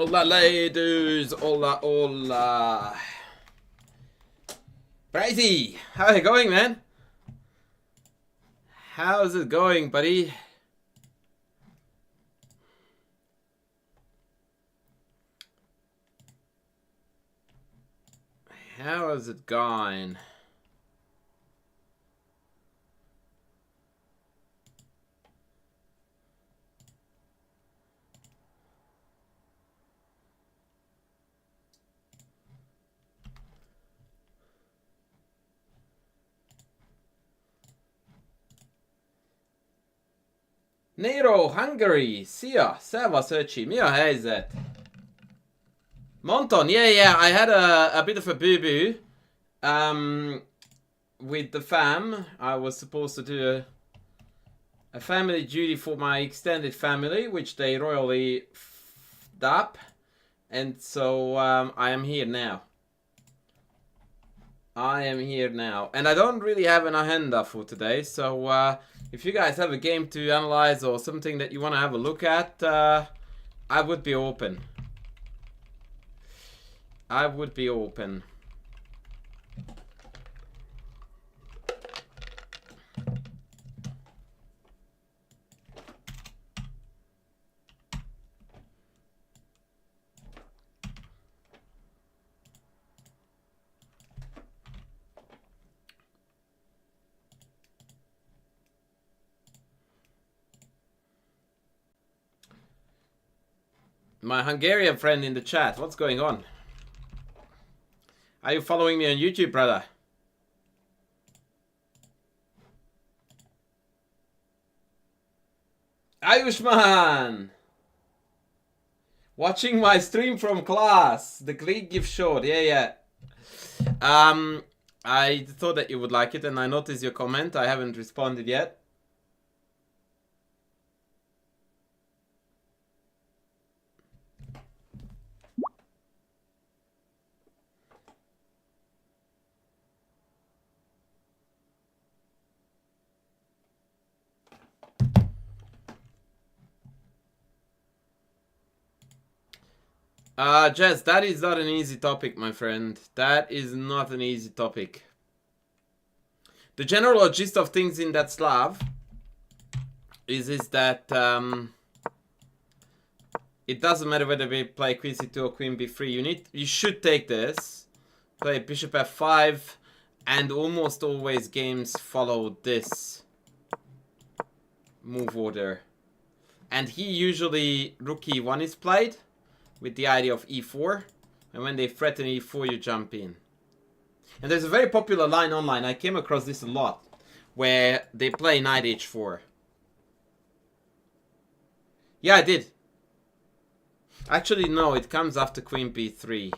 Hola ladies, hola hola. Crazy, how's it going, man? How's it going, buddy? How is it going? Nero, Hungary, szia, servus öcsi, mi a helyzet? Monton, yeah, I had a bit of a boo-boo with the fam. I was supposed to do a family duty for my extended family, which they royally f***ed up. And so I am here now. And I don't really have an agenda for today, so if you guys have a game to analyze or something that you want to have a look at, I would be open. My Hungarian friend in the chat, what's going on? Are you following me on YouTube, brother? Ayushman! Watching my stream from class. The Greek gift short. Yeah. I thought that you would like it, and I noticed your comment. I haven't responded yet. Jess, that is not an easy topic, my friend. That is not an easy topic. The general gist of things in that Slav is that it doesn't matter whether we play Queen C2 or Queen B3. You should take this, play Bishop F5, and almost always games follow this move order. And he usually Rook E1 is played with the idea of E4, and when they threaten E4, you jump in. And there's a very popular line online, I came across this a lot, where they play Knight H4. Yeah, I did. Actually, no, it comes after Queen B3.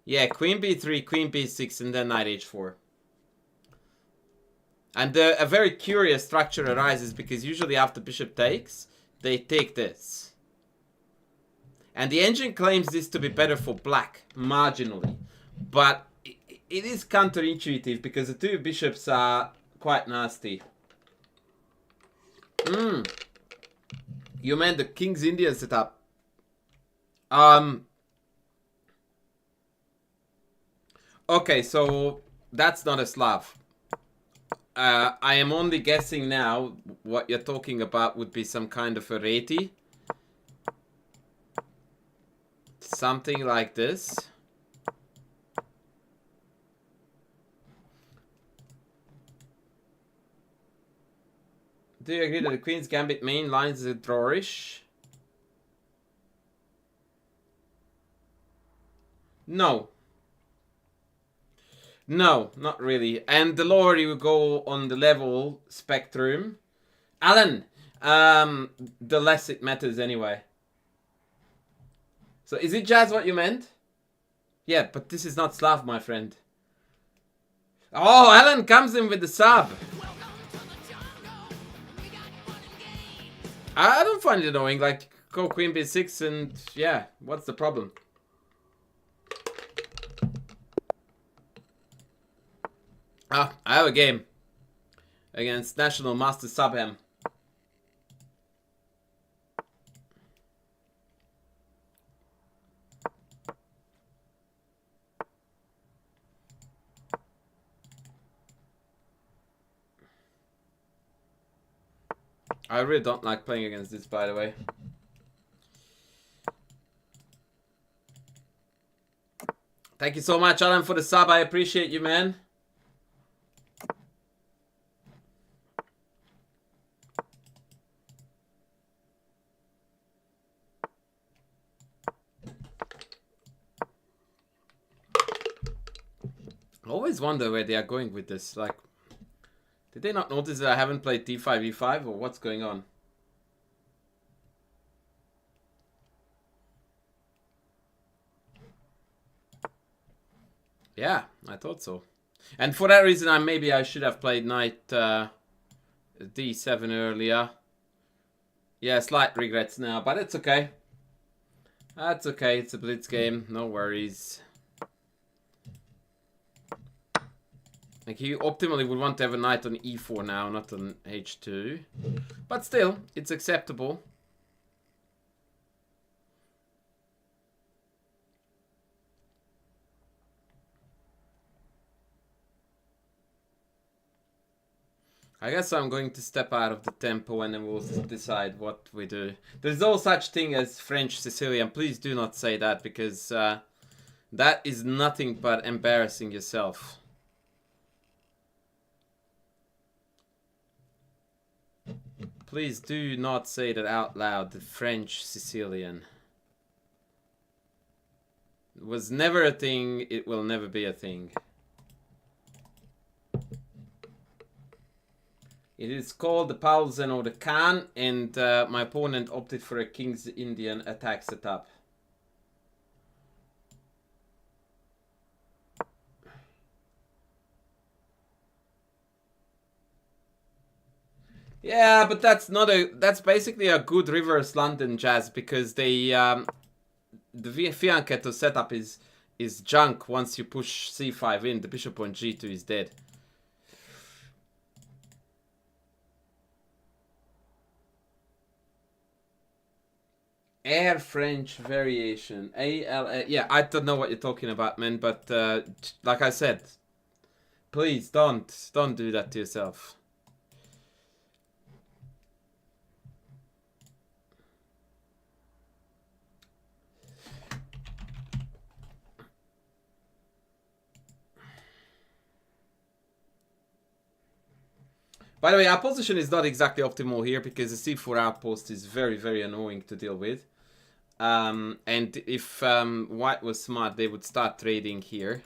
Yeah, Queen B3, Queen B6, and then Knight H4. And a very curious structure arises because usually after Bishop takes, they take this. And the engine claims this to be better for black, marginally. But it is counterintuitive because the two bishops are quite nasty. You meant the King's Indian setup. Okay, so that's not a Slav. I am only guessing now what you're talking about would be some kind of a Reti. Something like this. Do you agree that the Queen's Gambit main line is a drawish? No. No, not really. And the lower you go on the level spectrum, Alan, the less it matters anyway. So is it Jazz what you meant? Yeah, but this is not Slav, my friend. Oh, Alan comes in with the sub. I don't find it annoying. Like, go Queen B6 and yeah, what's the problem? I have a game against National Master Subham. I really don't like playing against this, by the way. Thank you so much, Alan, for the sub. I appreciate you, man. I always wonder where they are going with this. Like, did they not notice that I haven't played d5, e5, or what's going on? Yeah, I thought so. And for that reason, maybe I should have played knight d7 earlier. Yeah, slight regrets now, but it's okay. That's okay, it's a blitz game, no worries. Like, you optimally would want to have a knight on e4 now, not on h2. But still, it's acceptable. I guess I'm going to step out of the tempo and then we'll decide what we do. There's no such thing as French Sicilian. Please do not say that, because that is nothing but embarrassing yourself. Please do not say that out loud, the French Sicilian. It was never a thing, it will never be a thing. It is called the Paulsen or the Khan, and my opponent opted for a King's Indian attack setup. Yeah, but that's basically a good reverse London jazz, because they the Fianchetto setup is junk once you push c5 in. The bishop on g2 is dead. Air French variation. ALA. Yeah, I don't know what you're talking about, man, but like I said, please don't do that to yourself. By the way, our position is not exactly optimal here, because the c4 outpost is very, very annoying to deal with. And if white was smart, they would start trading here.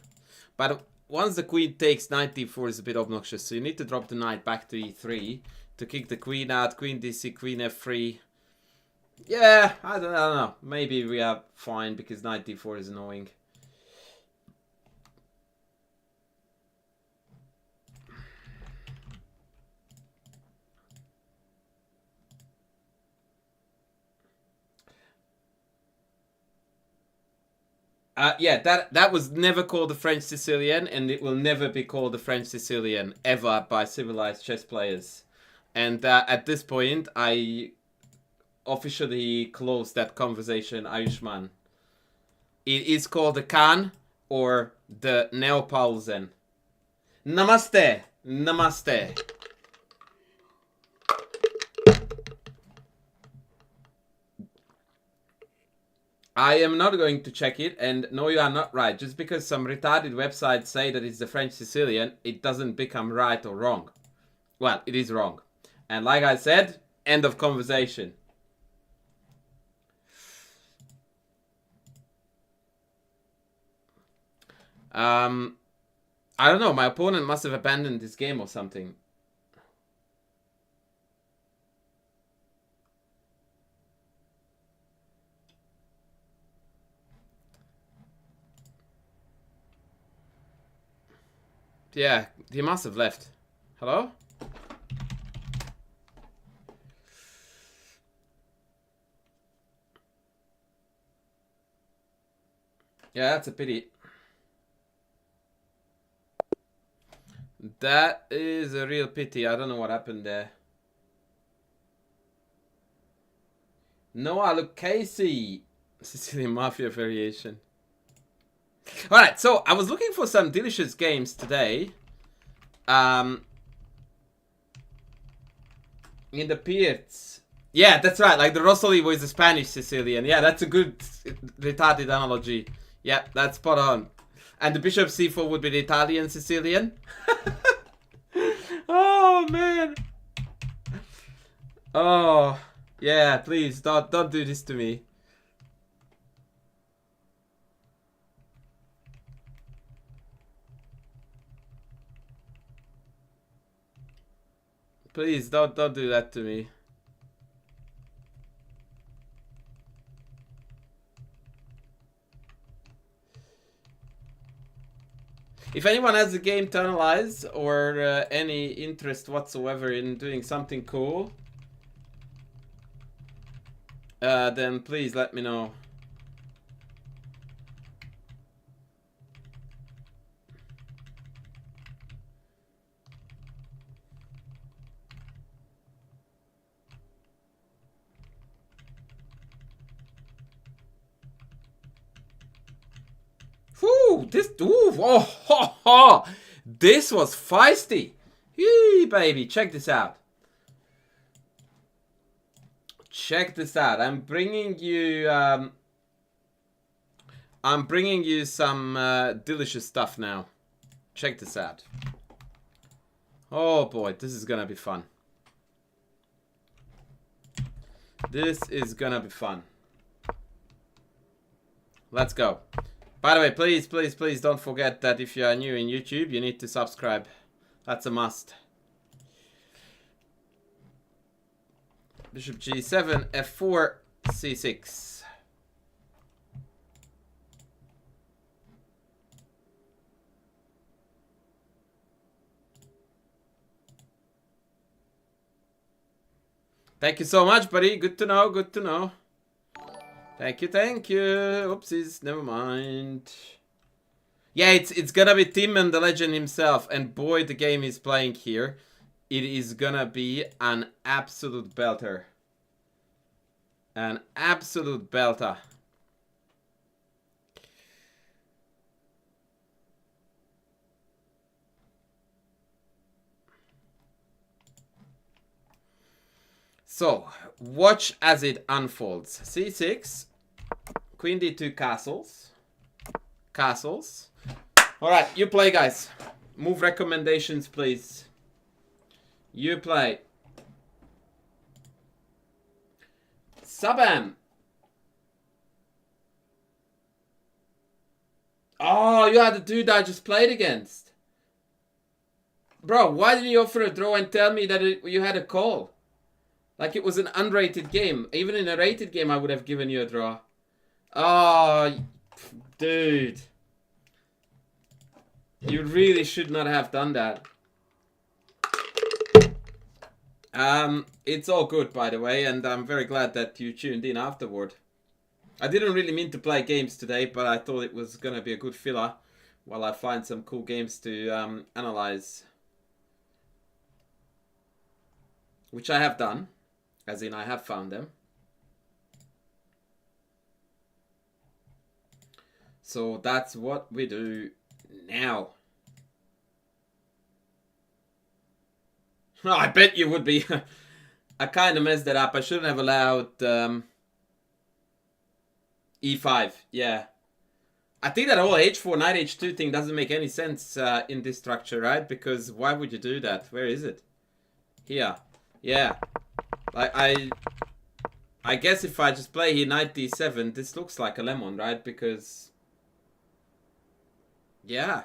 But once the queen takes, knight d4 is a bit obnoxious, so you need to drop the knight back to e3 to kick the queen out. Queen dc, queen f3. Yeah, I don't know. Maybe we are fine, because knight d4 is annoying. Yeah, that was never called the French Sicilian, and it will never be called the French Sicilian ever by civilized chess players. And at this point, I officially close that conversation, Ayushman. It is called the Khan or the Neopalzen. Namaste. Namaste. I am not going to check it, and no, you are not right. Just because some retarded websites say that it's the French Sicilian, it doesn't become right or wrong. Well, it is wrong. And like I said, end of conversation. I don't know, my opponent must have abandoned this game or something. Yeah, he must have left. Hello? Yeah, that's a pity. That is a real pity. I don't know what happened there. Noah Lucchese. Sicilian Mafia variation. Alright, so I was looking for some delicious games today. In the Pirts. Yeah, that's right. Like the Rosolivo is a Spanish Sicilian. Yeah, that's a good retarded analogy. Yeah, that's spot on. And the Bishop C4 would be the Italian Sicilian. Oh man. Oh yeah, please don't do this to me. Please don't do that to me. If anyone has a game to analyze or any interest whatsoever in doing something cool, then please let me know. Whew, this, ooh, oh, ho, ho. This was feisty. Yee, baby, check this out. Check this out. I'm bringing you some delicious stuff now. Check this out. Oh boy, this is gonna be fun. This is gonna be fun. Let's go. By the way, please don't forget that if you are new in YouTube, you need to subscribe. That's a must. Bishop G7, F4, C6. Thank you so much, buddy. Good to know, good to know. Thank you, thank you. Oopsies, never mind. Yeah, it's gonna be Tim and the legend himself, and boy, the game he's playing here, it is gonna be an absolute belter. An absolute belter. So, watch as it unfolds. C6, Queen D2 castles. Castles. Alright, you play, guys. Move recommendations, please. You play. Subham. Oh, you had the dude I just played against. Bro, why didn't you offer a draw and tell me that you had a call? Like it was an unrated game. Even in a rated game, I would have given you a draw. Oh, dude. You really should not have done that. It's all good, by the way, and I'm very glad that you tuned in afterward. I didn't really mean to play games today, but I thought it was gonna be a good filler while I find some cool games to analyze. Which I have done. As in, I have found them. So that's what we do now. Oh, I bet you would be. I kind of messed that up. I shouldn't have allowed E5. Yeah. I think that whole H4, Knight H2 thing doesn't make any sense in this structure, right? Because why would you do that? Where is it? Here. Yeah. I guess if I just play here Knight D7, this looks like a lemon, right? Because... Yeah.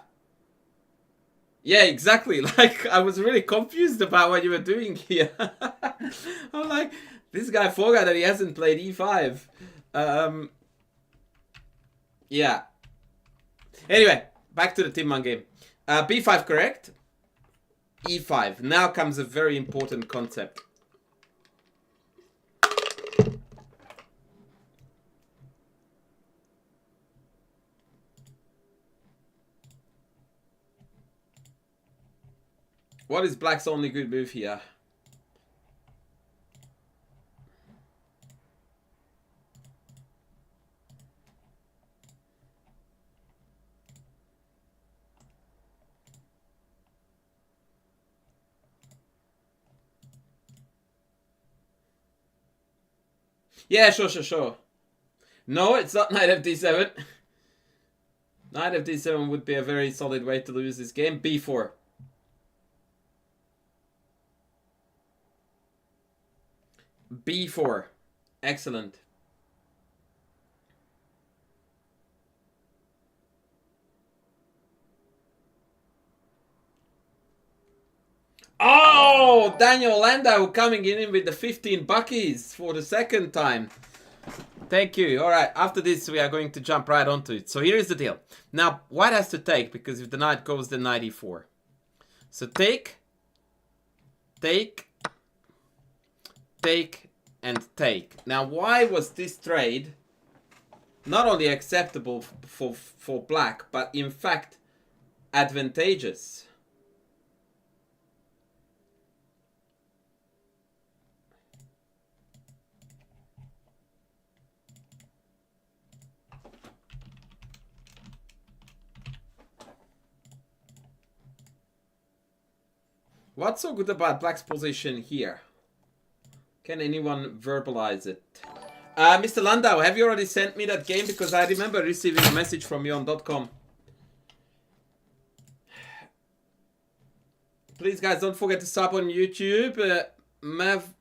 Yeah, exactly. Like, I was really confused about what you were doing here. I'm like, this guy forgot that he hasn't played E5. Yeah. Anyway, back to the Timman game. B5 correct. E5. Now comes a very important concept. What is Black's only good move here? Yeah, sure. No, it's not knight fd7. Knight fd7 would be a very solid way to lose this game. b4. b4. Excellent. Oh, Daniel Landau coming in with the 15 buckies for the second time. Thank you. All right, after this, we are going to jump right onto it. So here is the deal. Now, white has to take, because if the knight goes, then knight e4. So take, and take. Now, why was this trade not only acceptable for black, but in fact advantageous? What's so good about black's position here? Can anyone verbalize it? Mr. Landau, have you already sent me that game? Because I remember receiving a message from you on .com. Please, guys, don't forget to sub on YouTube.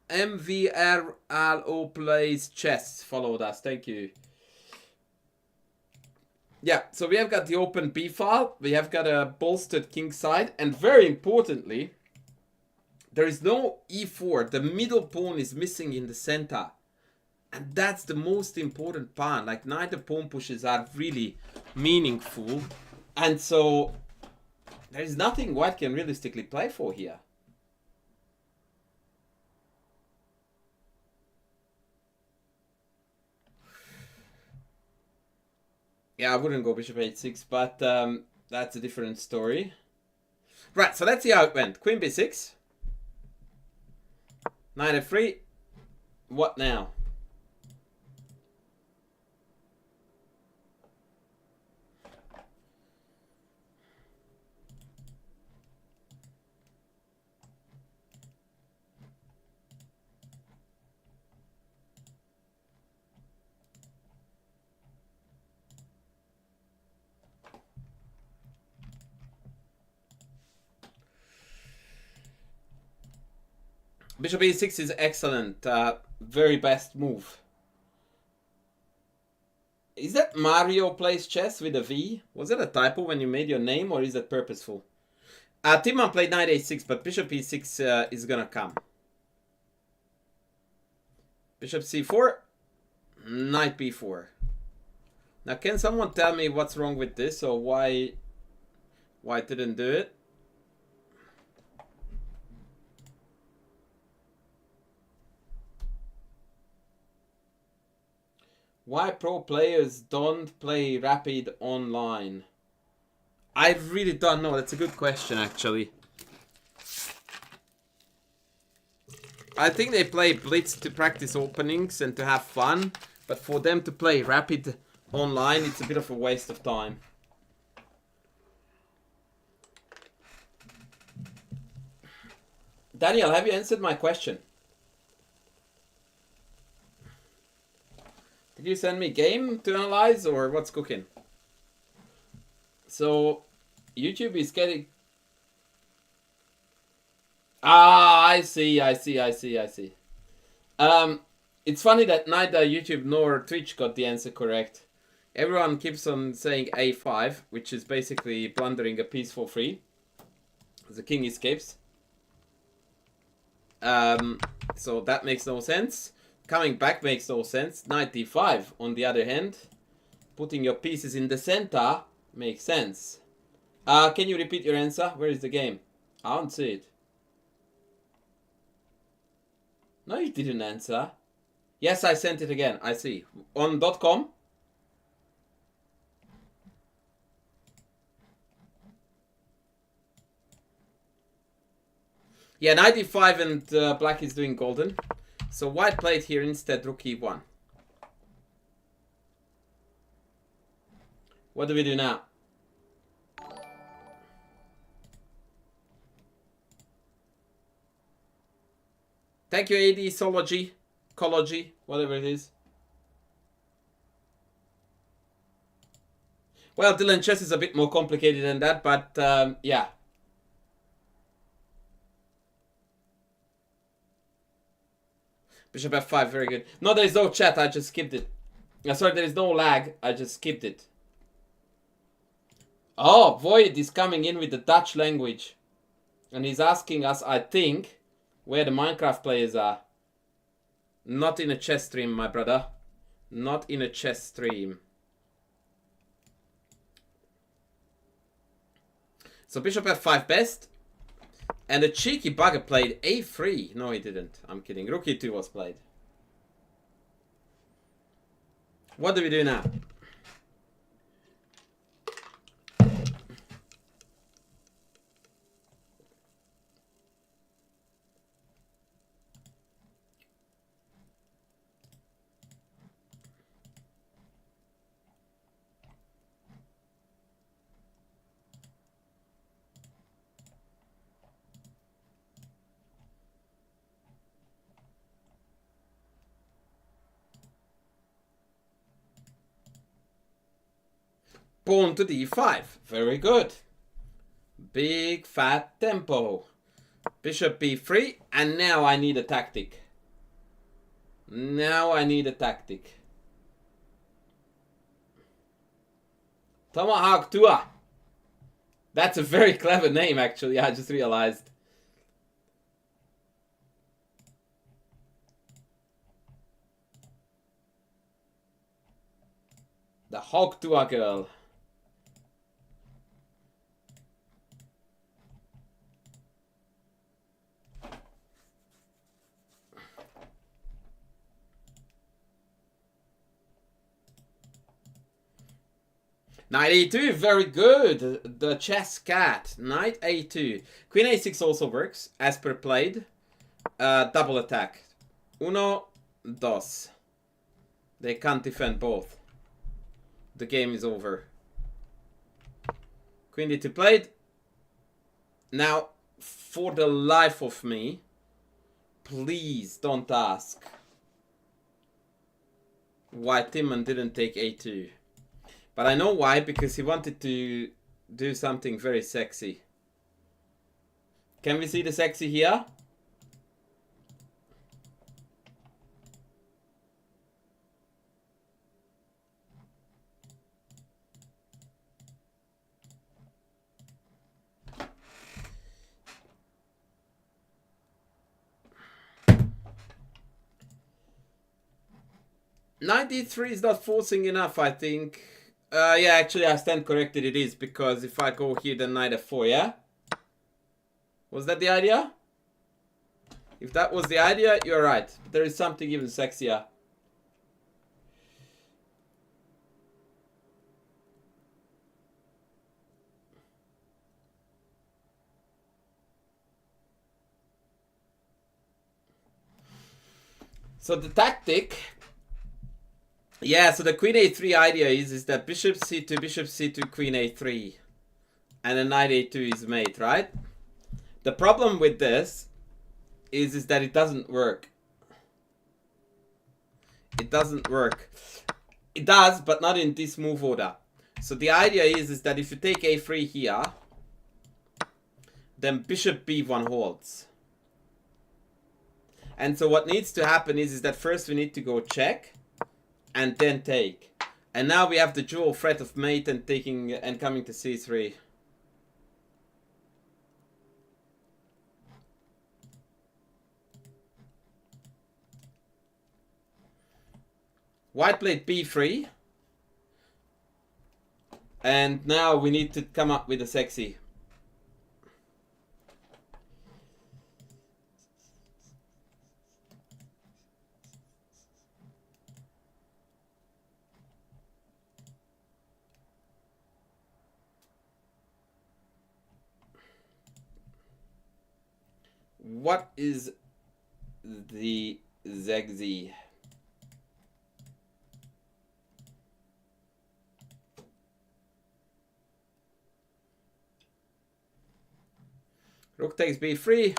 MVRLO plays chess. Followed us. Thank you. Yeah, so we have got the open B file. We have got a bolstered king side. And very importantly, there is no e4. The middle pawn is missing in the center. And that's the most important part. Like, neither pawn pushes are really meaningful. And so there is nothing white can realistically play for here. Yeah, I wouldn't go bishop h6, but that's a different story. Right, so let's see how it went. Queen b6. Knight f3. What now? Bishop e6 is excellent. Very best move. Is that Mario plays chess with a V? Was that a typo when you made your name, or is that purposeful? Timman played knight a6, but bishop e6 is gonna come. Bishop c4, knight b4. Now, can someone tell me what's wrong with this, or why it didn't do it? Why pro players don't play rapid online? I really don't know. That's a good question, actually. I think they play Blitz to practice openings and to have fun. But for them to play rapid online, it's a bit of a waste of time. Daniel, have you answered my question? Did you send me game to analyze, or what's cooking? So, YouTube is getting... Ah, I see. It's funny that neither YouTube nor Twitch got the answer correct. Everyone keeps on saying a5, which is basically plundering a piece for free. The king escapes. So that makes no sense. Coming back makes no sense. Knight d5, on the other hand, putting your pieces in the center makes sense. Can you repeat your answer? Where is the game? I don't see it. No, you didn't answer. Yes, I sent it again. I see. On .com? Yeah, knight e5 and black is doing golden. So white played here instead rook e1. What do we do now? Thank you, AD, Sology, Cology, whatever it is. Well, Dylan, chess is a bit more complicated than that, but yeah. Bishop f5, very good. No, there is no chat, I just skipped it. Sorry, there is no lag, I just skipped it. Oh, Void is coming in with the Dutch language. And he's asking us, I think, where the Minecraft players are. Not in a chess stream, my brother. Not in a chess stream. So Bishop f5 best. And the cheeky bugger played a3. No, he didn't. I'm kidding. Rook e2 was played. What do we do now? Pawn to d5. Very good. Big fat tempo. Bishop b3. And now I need a tactic. Now I need a tactic. Tomahawk Tua. That's a very clever name, actually. I just realized. The Hawk Tua girl. Knight a2, very good. The chess cat. Knight a2. Queen a6 also works, as per played. Double attack. Uno, dos. They can't defend both. The game is over. Queen d2 played. Now, for the life of me, please don't ask why Timon didn't take a2. But I know why, because he wanted to do something very sexy. Can we see the sexy here? Knight d3 is not forcing enough, I think. Yeah, actually I stand corrected, it is, because if I go here then knight f4, yeah? Was that the idea? If that was the idea, you're right. But there is something even sexier. So the tactic... Yeah, so the queen a3 idea is that bishop c2, queen a3. And then knight a2 is mate, right? The problem with this is that it doesn't work. It doesn't work. It does, but not in this move order. So the idea is that if you take a3 here, then bishop b1 holds. And so what needs to happen is that first we need to go check. And then take. And now we have the dual threat of mate and taking and coming to c3. White played b3. And now we need to come up with a sexy. What is the Zegzi? Rook takes b3,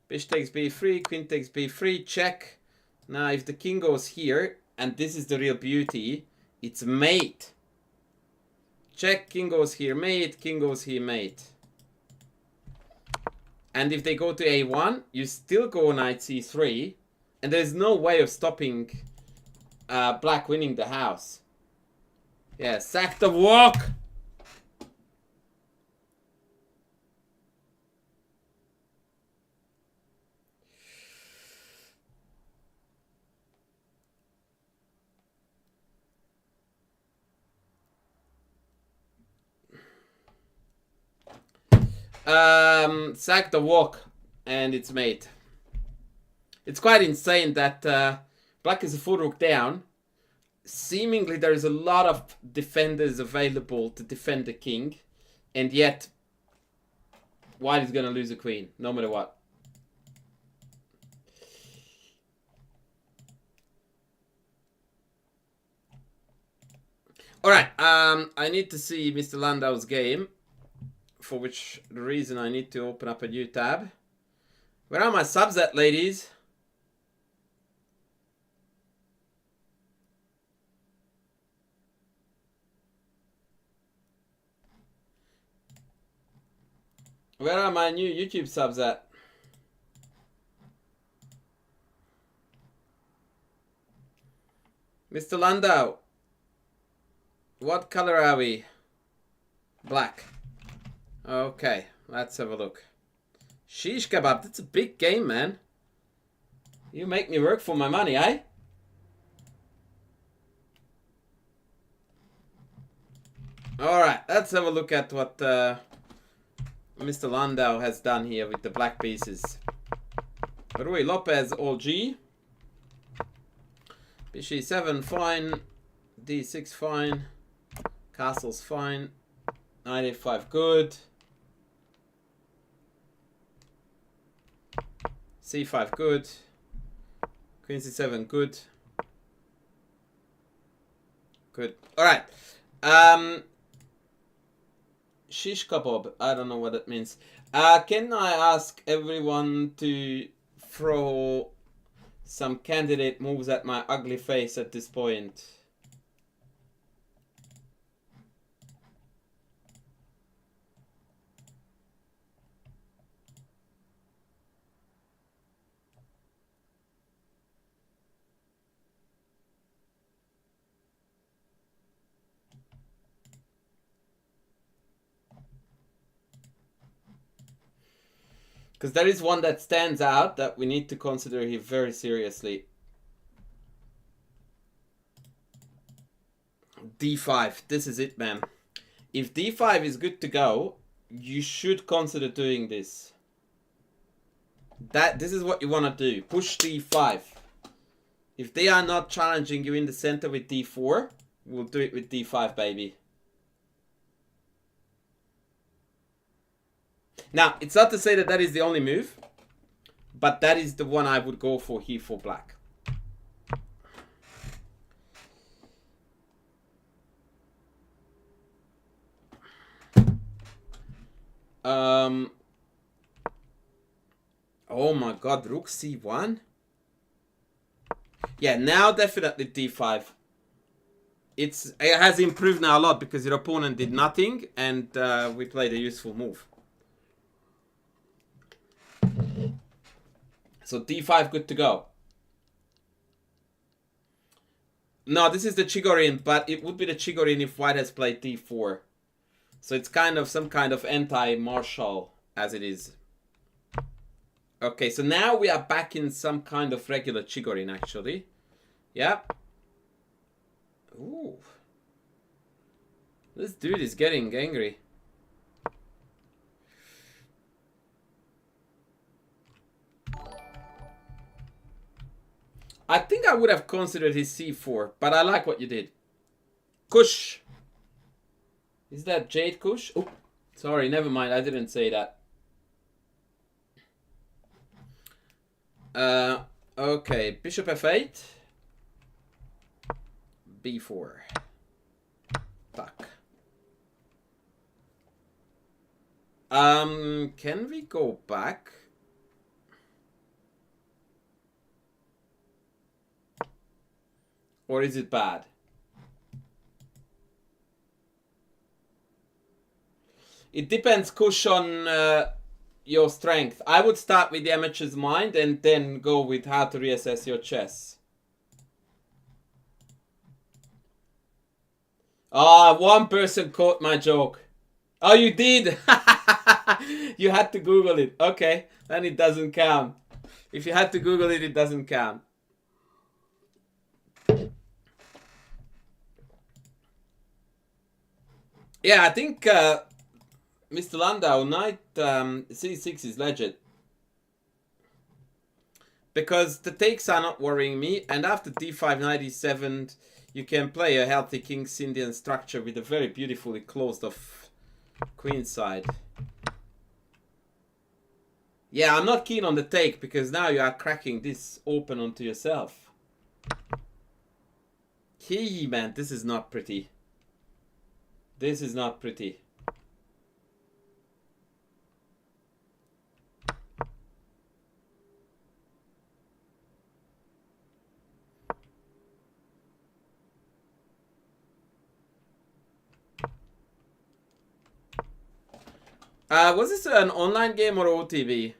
bishop takes b3, queen takes b3, check. Now if the king goes here, and this is the real beauty, it's mate. Check, king goes here, mate, king goes here, mate. And if they go to a1, you still go knight c3. And there's no way of stopping black winning the house. Yeah, sack the walk! Sack the walk, and it's mate. It's quite insane that black is a full rook down. Seemingly there is a lot of defenders available to defend the king, and yet white is gonna lose a queen, no matter what. Alright, I need to see Mr. Landau's game, for which reason I need to open up a new tab. Where are my subs at, ladies? Where are my new YouTube subs at? Mr. Landau, what color are we? Black. Okay, let's have a look. Shish kebab, that's a big game, man. You make me work for my money, eh? Alright, let's have a look at what Mr. Landau has done here with the black pieces. Rui Lopez, all G. Bishop 7 fine. D6 fine. Castle's fine. Knight A5 good. C5 good. Queen C7 good. Good. Alright. Shish kebab. I don't know what that means. Can I ask everyone to throw some candidate moves at my ugly face at this point? Because there is one that stands out that we need to consider here very seriously. D5. This is it, man. If D5 is good to go, you should consider doing this. This is what you want to do. Push D5. If they are not challenging you in the center with D4, we'll do it with D5, baby. Now, it's not to say that that is the only move, but that is the one I would go for here for black. Oh my god, rook c1? Yeah, now definitely d5. It has improved now a lot because your opponent did nothing and we played a useful move. So d5 good to go. No, this is the Chigorin, but it would be the Chigorin if white has played d4. So it's kind of some kind of anti-martial as it is. Okay, so now we are back in some kind of regular Chigorin actually. Yep. Ooh. This dude is getting angry. I think I would have considered his c4, but I like what you did. Kush. Is that Jade Kush? Oh, sorry, never mind. I didn't say that. Okay, Bishop f8. B4. Fuck. Can we go back? Or is it bad? It depends, Kush, on your strength. I would start with the amateur's mind and then go with how to reassess your chess. Ah, one person caught my joke. Oh, you did? You had to Google it. Okay, then it doesn't count. If you had to Google it, it doesn't count. Yeah, I think Mr. Landau, knight c6 is legit. Because the takes are not worrying me, and after d5, knight e7, you can play a healthy King's Indian structure with a very beautifully closed off queen side. Yeah, I'm not keen on the take, because now you are cracking this open onto yourself. Hey, man, this is not pretty. This is not pretty. Was this an online game or OTB?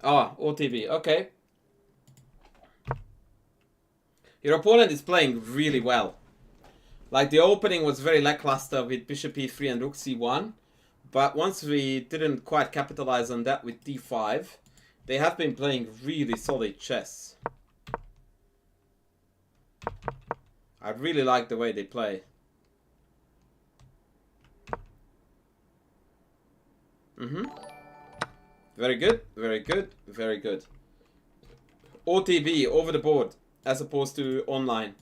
Oh, OTB, okay. Your opponent is playing really well. Like, the opening was very lackluster with bishop e3 and rook c1. But once we didn't quite capitalize on that with d5, they have been playing really solid chess. I really like the way they play. Very good, very good, very good. OTB, over the board, as opposed to online.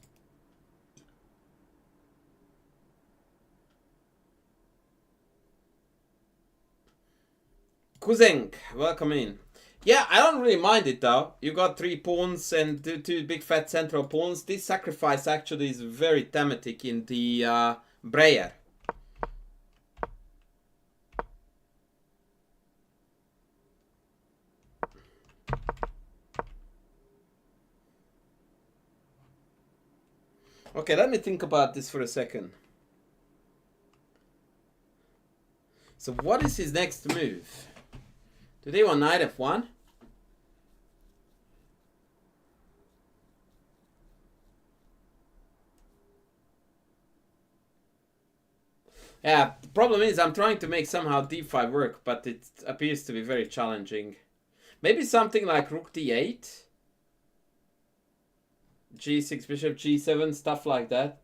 Kuzeng, welcome in. Yeah, I don't really mind it though. You got 3 pawns and two big fat central pawns. This sacrifice actually is very thematic in the Breyer. Okay, let me think about this for a second. So what is his next move? Do they want knight f1? Yeah, the problem is I'm trying to make somehow d5 work, but it appears to be very challenging. Maybe something like rook d8? g6, bishop g7, stuff like that.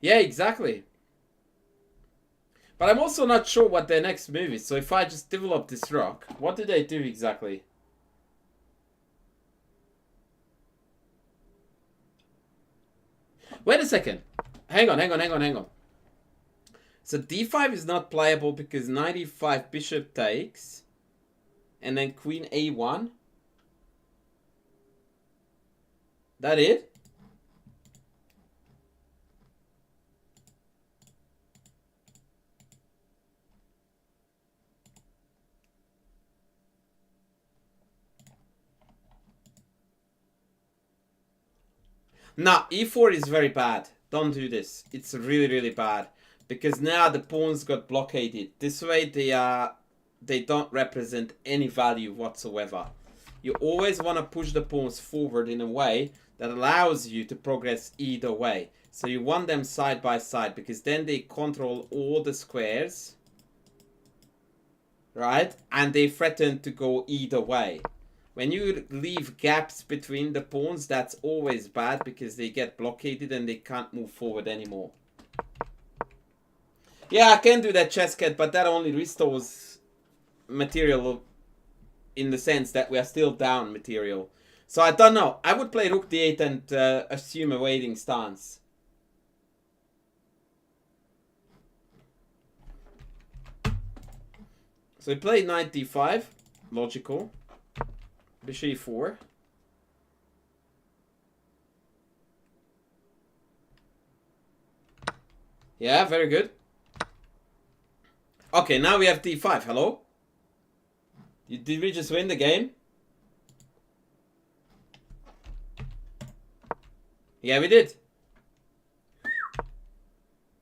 Yeah, exactly. But I'm also not sure what their next move is. So if I just develop this rook, what do they do exactly? Wait a second. Hang on. So d5 is not playable because knight e5 bishop takes. And then queen a1. That it? Nah, e4 is very bad. Don't do this. It's really, really bad. Because now the pawns got blockaded. This way they don't represent any value whatsoever. You always want to push the pawns forward in a way that allows you to progress either way. So you want them side by side because then they control all the squares. Right? And they threaten to go either way. When you leave gaps between the pawns, that's always bad because they get blockaded and they can't move forward anymore. Yeah, I can do that chess cat, but that only restores material in the sense that we are still down material. So I don't know. I would play rook d8 and assume a waiting stance. So we played knight d5. Logical. Bishop e4. Yeah, very good. Okay, now we have d5. Hello? Did we just win the game? Yeah, we did.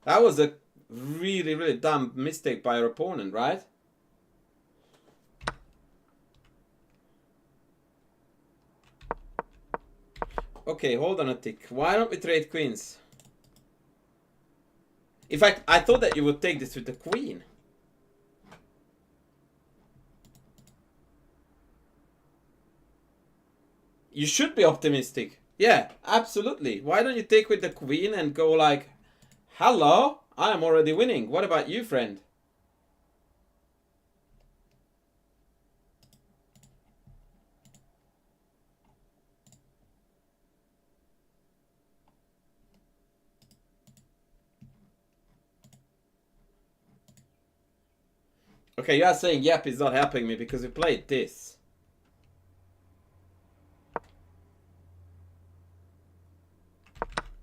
That was a really, really dumb mistake by our opponent, right? Okay, hold on a tick. Why don't we trade queens? In fact, I thought that you would take this with the queen. You should be optimistic. Yeah, absolutely. Why don't you take with the queen and go like, hello, I am already winning. What about you, friend? Okay, you are saying yep is not helping me because we played this.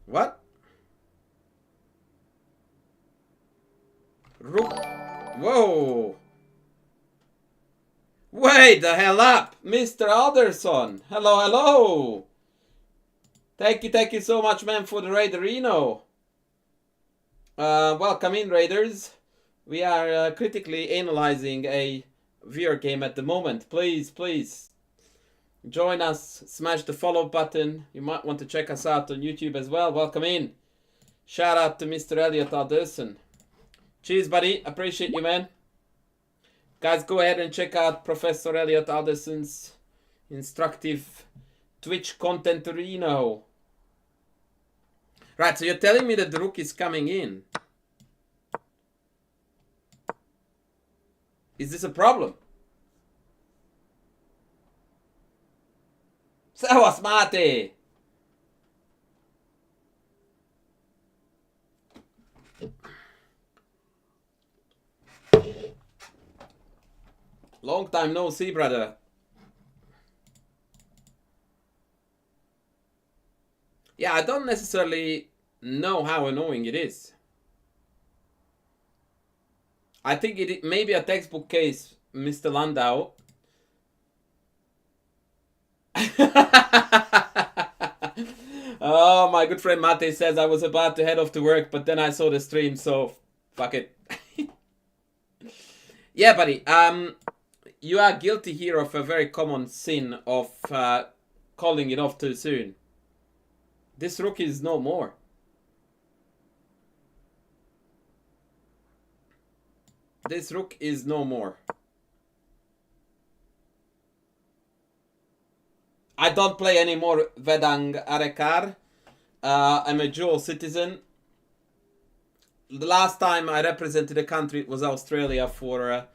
What? Rook. Whoa. Wait the hell up, Mr. Alderson. Hello, hello. Thank you so much, man, for the Raider Reno. Welcome in, Raiders. We are critically analyzing a VR game at the moment. Please, please join us. Smash the follow button. You might want to check us out on YouTube as well. Welcome in. Shout out to Mr. Elliot Alderson. Cheers, buddy. Appreciate you, man. Guys, go ahead and check out Professor Elliot Alderson's instructive Twitch content Reno. Right, so you're telling me that the rook is coming in. Is this a problem? Servus, Mate! Long time no see, brother. Yeah, I don't necessarily know how annoying it is. I think it may be a textbook case, Mr. Landau. Oh, my good friend Mate says I was about to head off to work, but then I saw the stream, so fuck it. Yeah, buddy. You are guilty here of a very common sin of calling it off too soon. This rook is no more. This rook is no more. I don't play anymore Vedang Arekar. I'm a dual citizen. The last time I represented a country was Australia for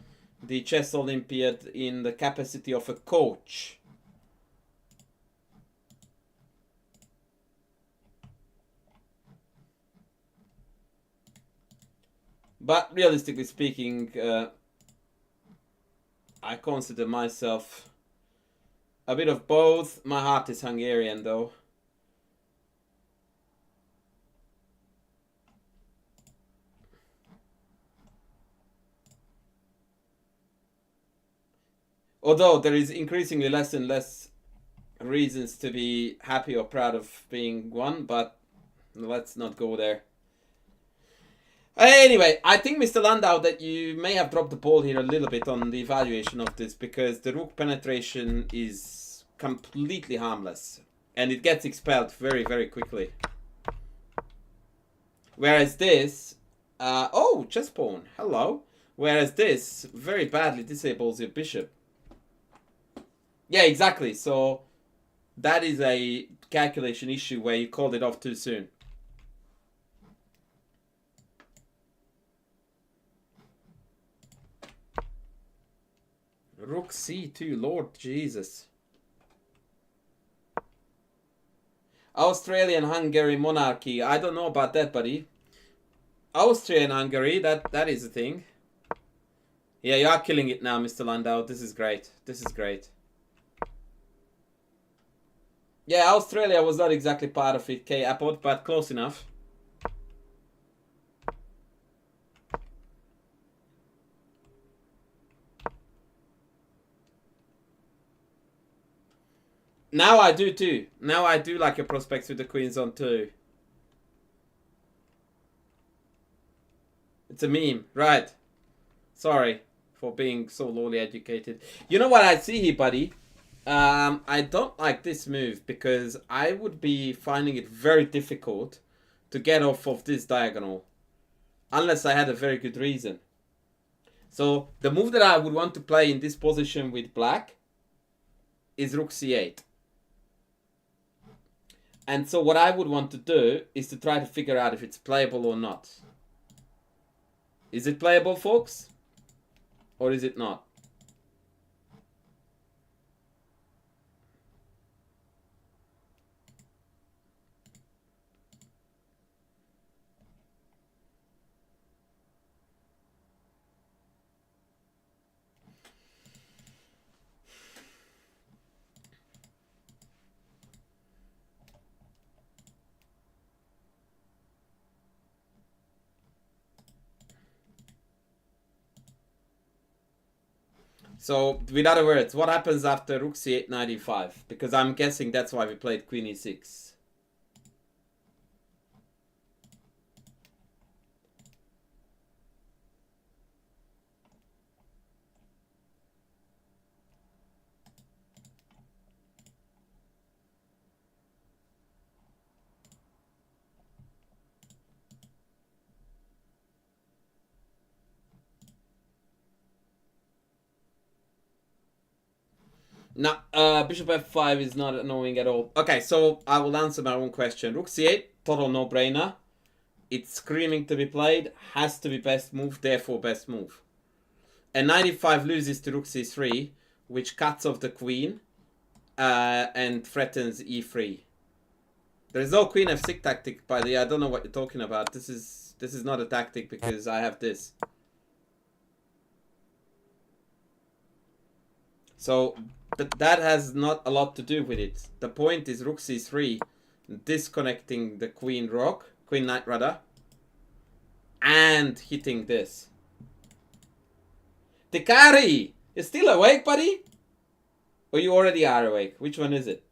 the Chess Olympiad in the capacity of a coach. But realistically speaking, I consider myself a bit of both. My heart is Hungarian though. Although there is increasingly less and less reasons to be happy or proud of being one, but let's not go there. Anyway, I think, Mr. Landau, that you may have dropped the ball here a little bit on the evaluation of this, because the rook penetration is completely harmless, and it gets expelled very, very quickly. Whereas this, oh, chess pawn, hello. Whereas this very badly disables your bishop. Yeah, exactly. So that is a calculation issue where you called it off too soon. Rook c2, Lord Jesus. Australian Hungary monarchy. I don't know about that, buddy. Austrian Hungary, that is a thing. Yeah, you are killing it now, Mr. Landau. This is great. This is great. Yeah, Australia was not exactly part of it, K-Apod, but close enough. Now I do too. Now I do like a prospect with the queens on too. It's a meme, right? Sorry for being so lowly educated. You know what I see here, buddy? I don't like this move because I would be finding it very difficult to get off of this diagonal unless I had a very good reason. So the move that I would want to play in this position with black is rook c8. And so what I would want to do is to try to figure out if it's playable or not. Is it playable, folks? Or is it not? So, with other words, what happens after rook c8 knight e5? Because I'm guessing that's why we played queen e6. No, bishop f5 is not annoying at all. Okay, so I will answer my own question. Rook c8, total no-brainer. It's screaming to be played, has to be best move, therefore best move. And knight e5 loses to rook c3, which cuts off the queen and threatens e3. There is no queen f6 tactic, by the way. I don't know what you're talking about. This is not a tactic because I have this. So that has not a lot to do with it. The point is rook c3 disconnecting the queen knight rather, and hitting this. Tikari! You still awake, buddy? Or you already are awake? Which one is it?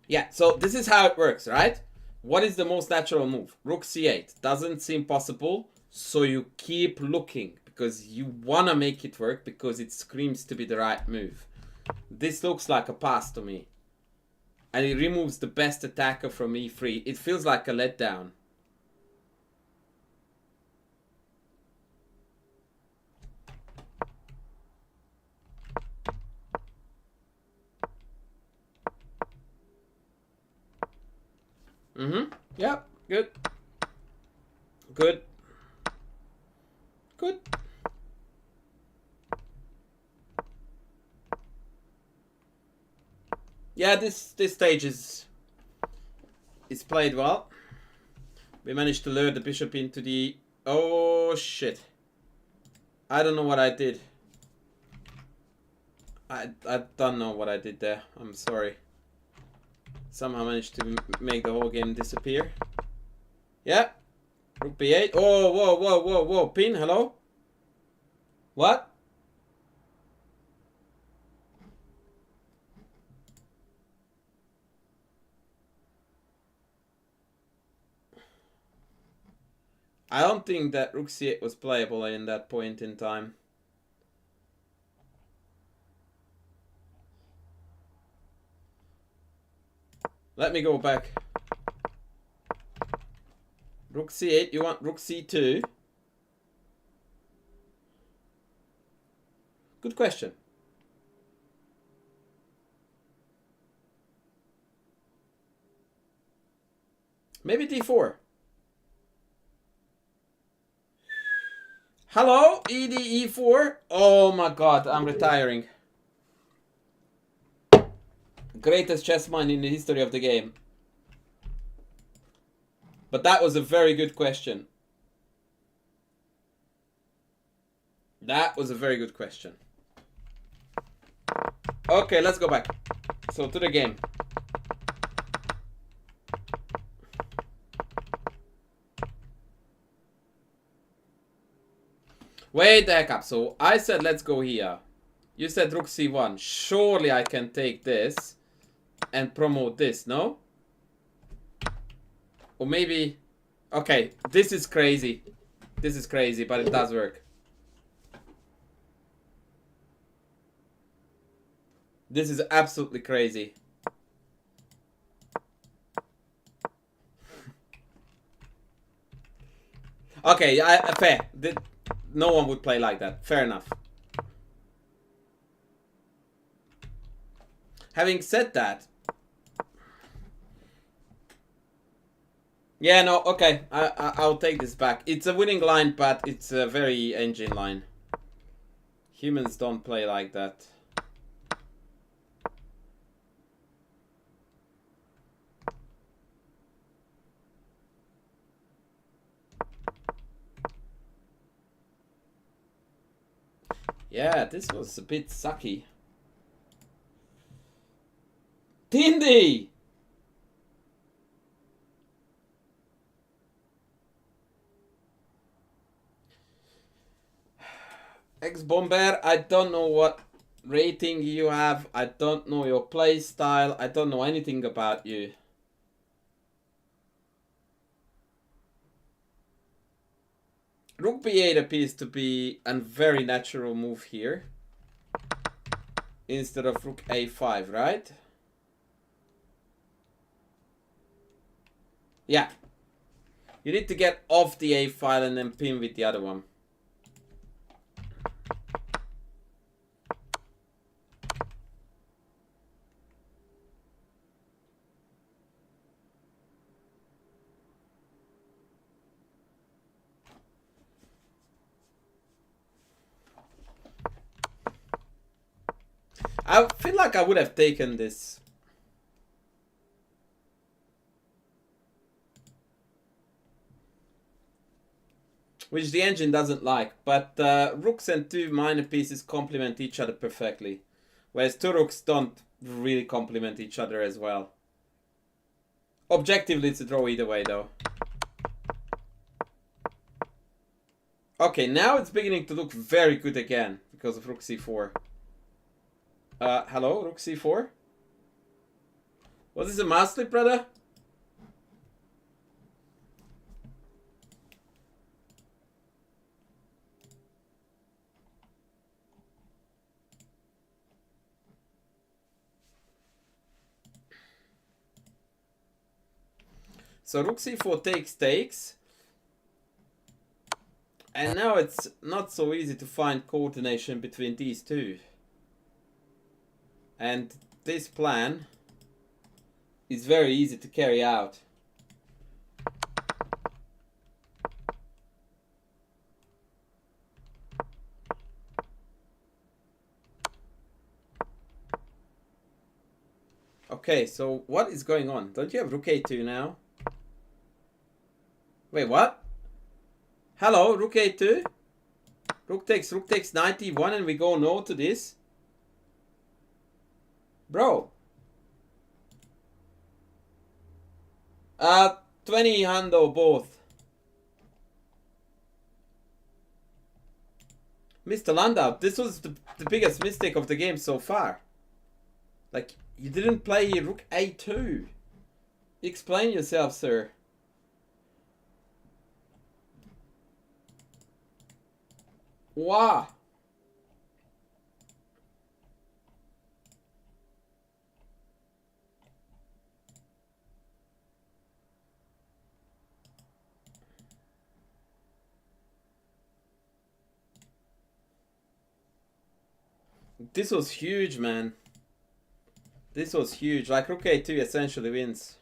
Yeah, so this is how it works, right? What is the most natural move? Rook c8. Doesn't seem possible, so you keep looking because you want to make it work because it screams to be the right move. This looks like a pass to me. And it removes the best attacker from e3. It feels like a letdown. Yep. Good. Good. Good. Yeah, this stage is played well. We managed to lure the bishop into the... Oh, shit. I don't know what I did. I don't know what I did there. I'm sorry. Somehow managed to make the whole game disappear. Yeah. Rook b8. Oh, whoa, whoa, whoa, whoa. Pin, hello? What? I don't think that rook c8 was playable in that point in time. Let me go back. Rook c8, you want rook c2? Good question. Maybe d4. Hello, ed e4. Oh my god, I'm retiring. Greatest chess mind in the history of the game. But that was a very good question. That was a very good question. Okay, let's go back. So to the game. Wait the heck up. So I said let's go here. You said rook c1. Surely I can take this and promote this, no? Or maybe... Okay, this is crazy. This is crazy, but it does work. This is absolutely crazy. Okay, fair. No one would play like that. Fair enough. Having said that... Yeah, no, okay. I'll take this back. It's a winning line, but it's a very engine line. Humans don't play like that. Yeah, this was a bit sucky. Tindy! Ex-Bomber, I don't know what rating you have. I don't know your play style. I don't know anything about you. Rook b8 appears to be a very natural move here. Instead of rook a5, right? Yeah. You need to get off the a file and then pin with the other one. I feel like I would have taken this. Which the engine doesn't like. But rooks and two minor pieces complement each other perfectly. Whereas two rooks don't really complement each other as well. Objectively, it's a draw either way, though. Okay, now it's beginning to look very good again because of rook c4. Hello, rook c4? Was this a mouse slip, brother? So rook c4 takes. And now it's not so easy to find coordination between these two. And this plan is very easy to carry out. Okay, so what is going on? Don't you have rook a2 now? Wait, what? Hello, rook a2? Rook takes knight e1 and we go no to this? Bro. 20 hundo both. Mr. Landau, this was the biggest mistake of the game so far. Like, you didn't play rook a2. Explain yourself, sir. Wow. This was huge, man. This was huge. Like, rook a2 essentially wins.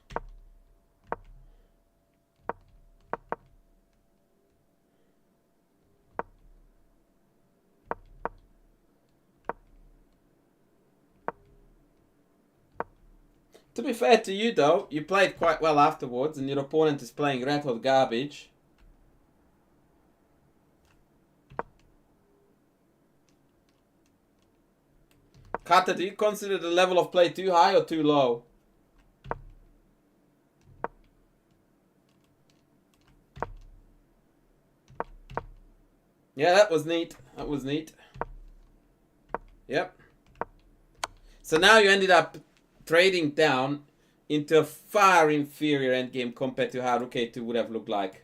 To be fair to you, though, you played quite well afterwards, and your opponent is playing red hot garbage. Kata, do you consider the level of play too high or too low? Yeah, that was neat. That was neat. Yep. So now you ended up trading down into a far inferior endgame compared to how Rook A2 would have looked like.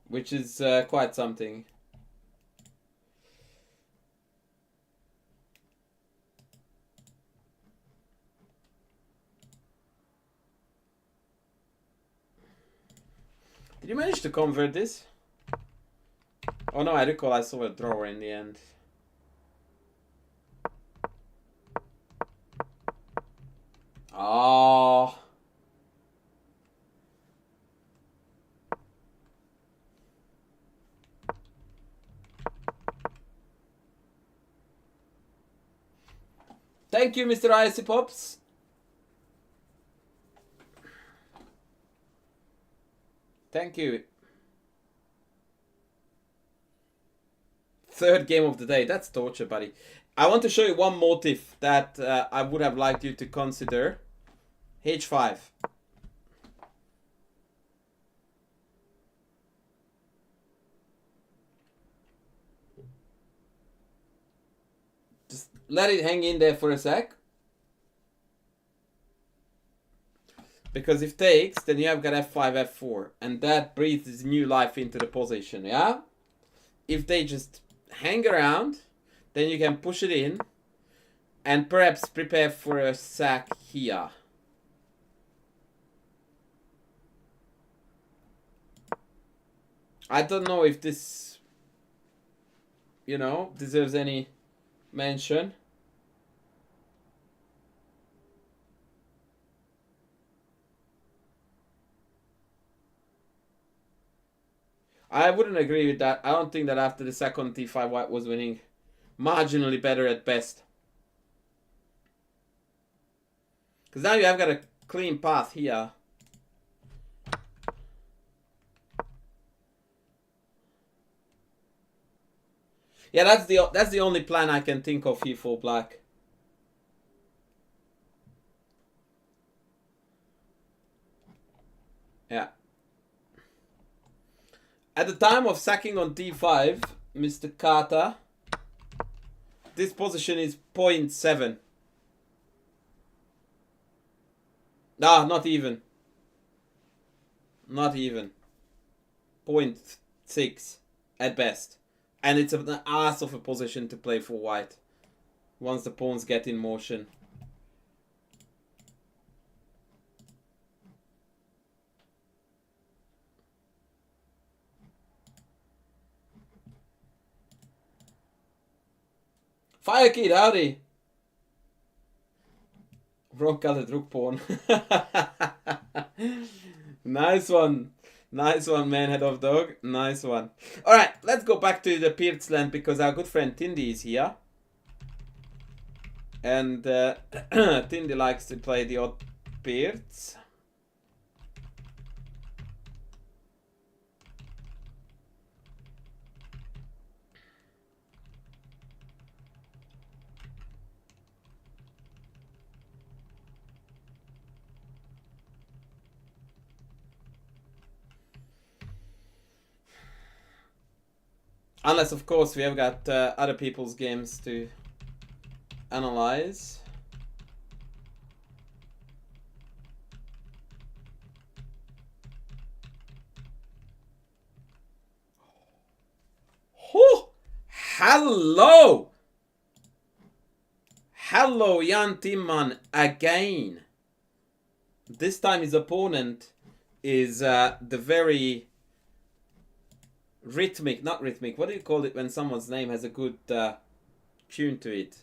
Which is quite something. Did you manage to convert this? Oh no, I recall I saw a drawer in the end. Oh. Thank you, Mr. Icy Pops. Thank you. Third game of the day. That's torture, buddy. I want to show you one motif that I would have liked you to consider. H5. Just let it hang in there for a sec. Because if takes, then you have got f5, f4. And that breathes new life into the position, yeah? If they just hang around, then you can push it in. And perhaps prepare for a sack here. I don't know if this, you know, deserves any mention. I wouldn't agree with that. I don't think that after the second t5 white was winning. Marginally better at best. Because now you have got a clean path here. Yeah, that's the only plan I can think of here for black. Yeah. At the time of sacking on d5, Mr. Carter, this position is 0.7. Ah, not even. Not even. 0.6 at best. And it's an ass of a position to play for white once the pawns get in motion. Fire Kid, howdy! Wrong colored rook pawn. Nice one. Nice one, man, head of dog. Nice one. Alright, let's go back to the Pirt's land because our good friend Tindy is here. And Tindy likes to play the odd Pirts. Unless, of course, we have got other people's games to analyze. Oh, hello! Hello, Jan Timman again. This time his opponent is the very rhythmic, not rhythmic, what do you call it when someone's name has a good tune to it?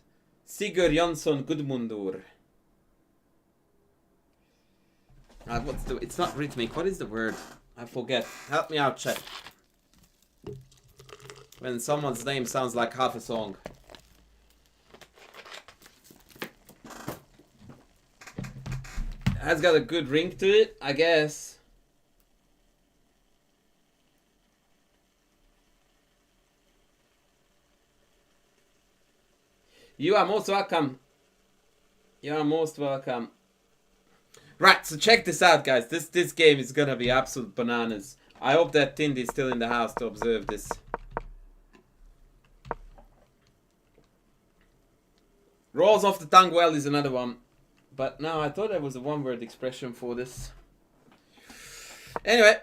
Sigurd Jonsson Gudmundur. What's the? It's not rhythmic. What is the word? I forget. Help me out, chat. When someone's name sounds like half a song. Has got a good ring to it, I guess. You are most welcome, You're most welcome. Right, so check this out, guys. This game is gonna be absolute bananas. I hope that Tindy is still in the house to observe this. Rolls off the tongue well is another one. But no, I thought there was a one-word expression for this. Anyway.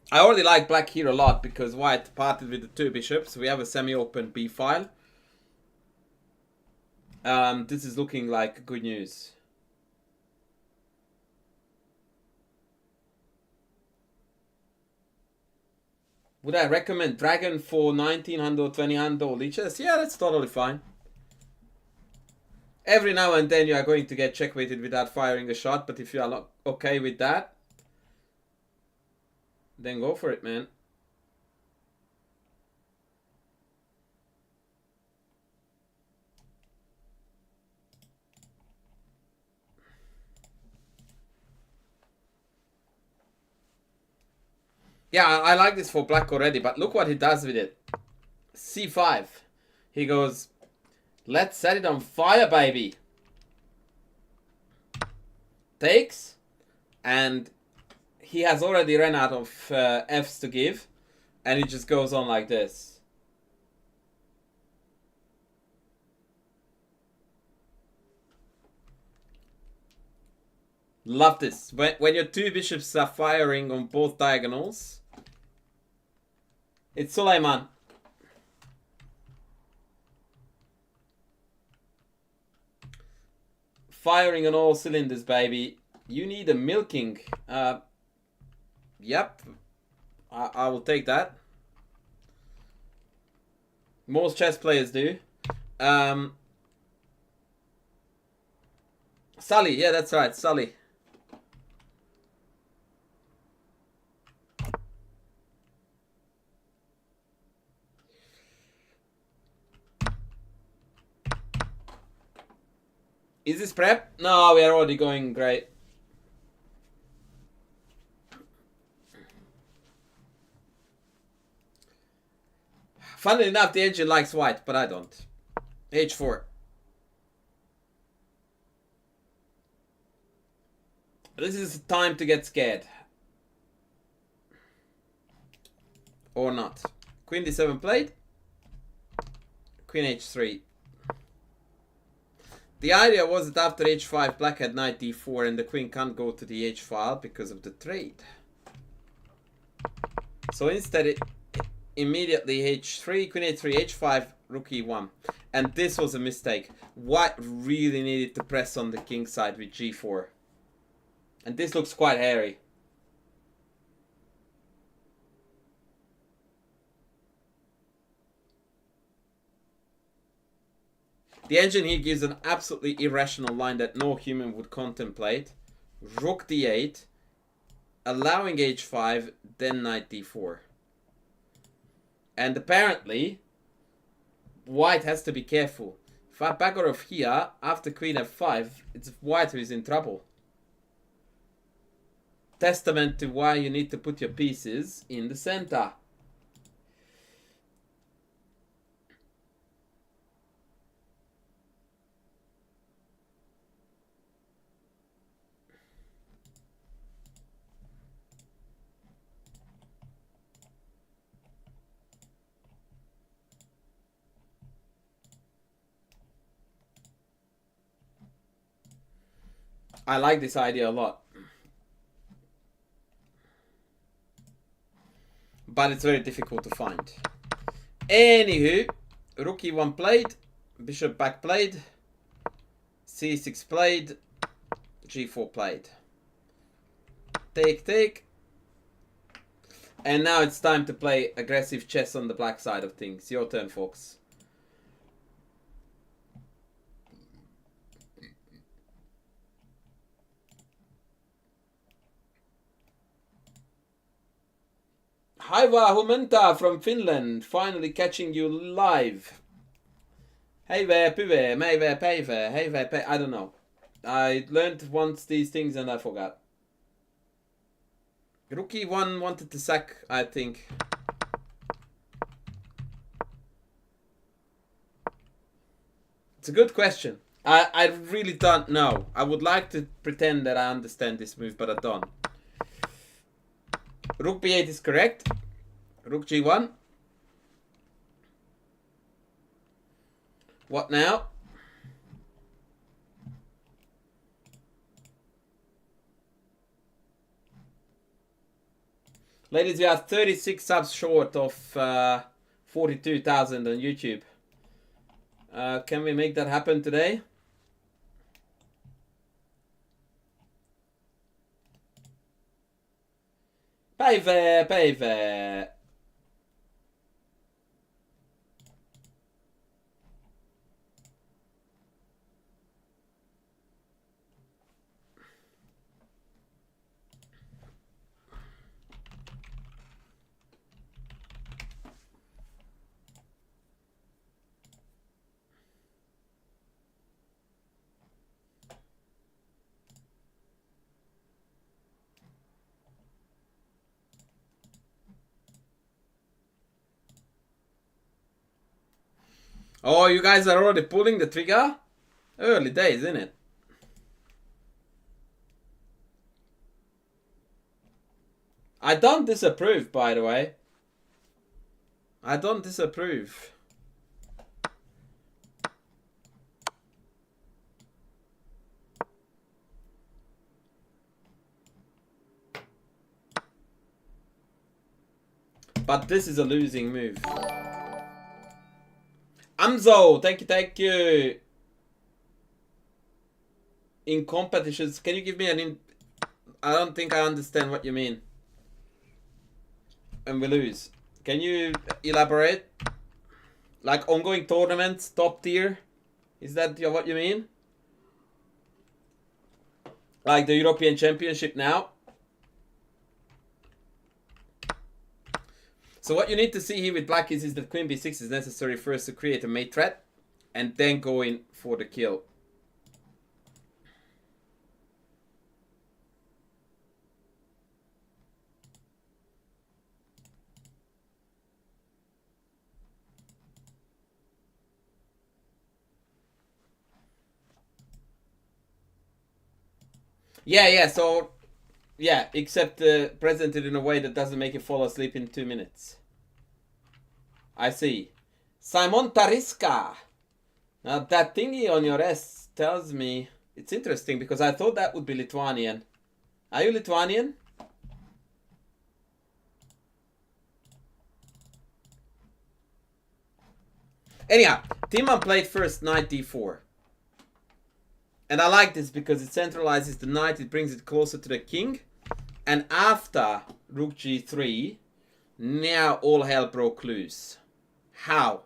I already like black here a lot because white parted with the two bishops. We have a semi-open b file. This is looking like good news. Would I recommend Dragon for 1900 or 2000 leeches? Yeah, that's totally fine. Every now and then you are going to get checkmaited without firing a shot, but if you are not okay with that, then go for it, man. Yeah, I like this for black already, but look what he does with it. C5. He goes, let's set it on fire, baby. Takes. And he has already run out of Fs to give. And it just goes on like this. Love this. When your two bishops are firing on both diagonals. It's Suleiman. Firing on all cylinders, baby. You need a milking. Yep. I will take that. Most chess players do. Sully. Yeah, that's right. Sully. Is this prep? No, we are already going great. Funnily enough, the engine likes white, but I don't. H4. This is time to get scared. Or not. Queen d7 played. Queen h3. The idea was that after h5, black had knight d4 and the queen can't go to the h file because of the trade. So instead it immediately h3, queen h3, h5, rook e1. And this was a mistake. White really needed to press on the king side with g4. And this looks quite hairy. The engine here gives an absolutely irrational line that no human would contemplate. Rook d8, allowing h5, then knight d4. And apparently, white has to be careful. If I back off here, after queen f5, it's white who is in trouble. Testament to why you need to put your pieces in the center. I like this idea a lot. But it's very difficult to find. Anywho, rook e1 played, bishop back played, c6 played, g4 played. Take, take. And now it's time to play aggressive chess on the black side of things. Your turn, folks. Haiva Humenta from Finland, finally catching you live. Hey there, pive, may there, pay there, hey there, pay. I don't know. I learned once these things and I forgot. Rookie 1 wanted to sack, I think. It's a good question. I really don't know. I would like to pretend that I understand this move, but I don't. Rook b8 is correct. Rook g1. What now? Ladies, we are 36 subs short of 42,000 on YouTube. Can we make that happen today? Pave, pave. Oh, you guys are already pulling the trigger? Early days, isn't it? I don't disapprove, by the way. I don't disapprove. But this is a losing move. Amzo, thank you. In competitions, can you give me an I don't think I understand what you mean. And we lose. Can you elaborate? Like ongoing tournaments, top tier? Is that what you mean? Like the European Championship now? So what you need to see here with black is that queen b6 is necessary first to create a mate threat and then go in for the kill. Yeah, so... Yeah, except presented in a way that doesn't make you fall asleep in 2 minutes. I see. Simon Tariska. Now that thingy on your S tells me... It's interesting because I thought that would be Lithuanian. Are you Lithuanian? Anyhow, Timman played first knight d4. And I like this because it centralizes the knight, it brings it closer to the king. And after rook g3, now all hell broke loose. How?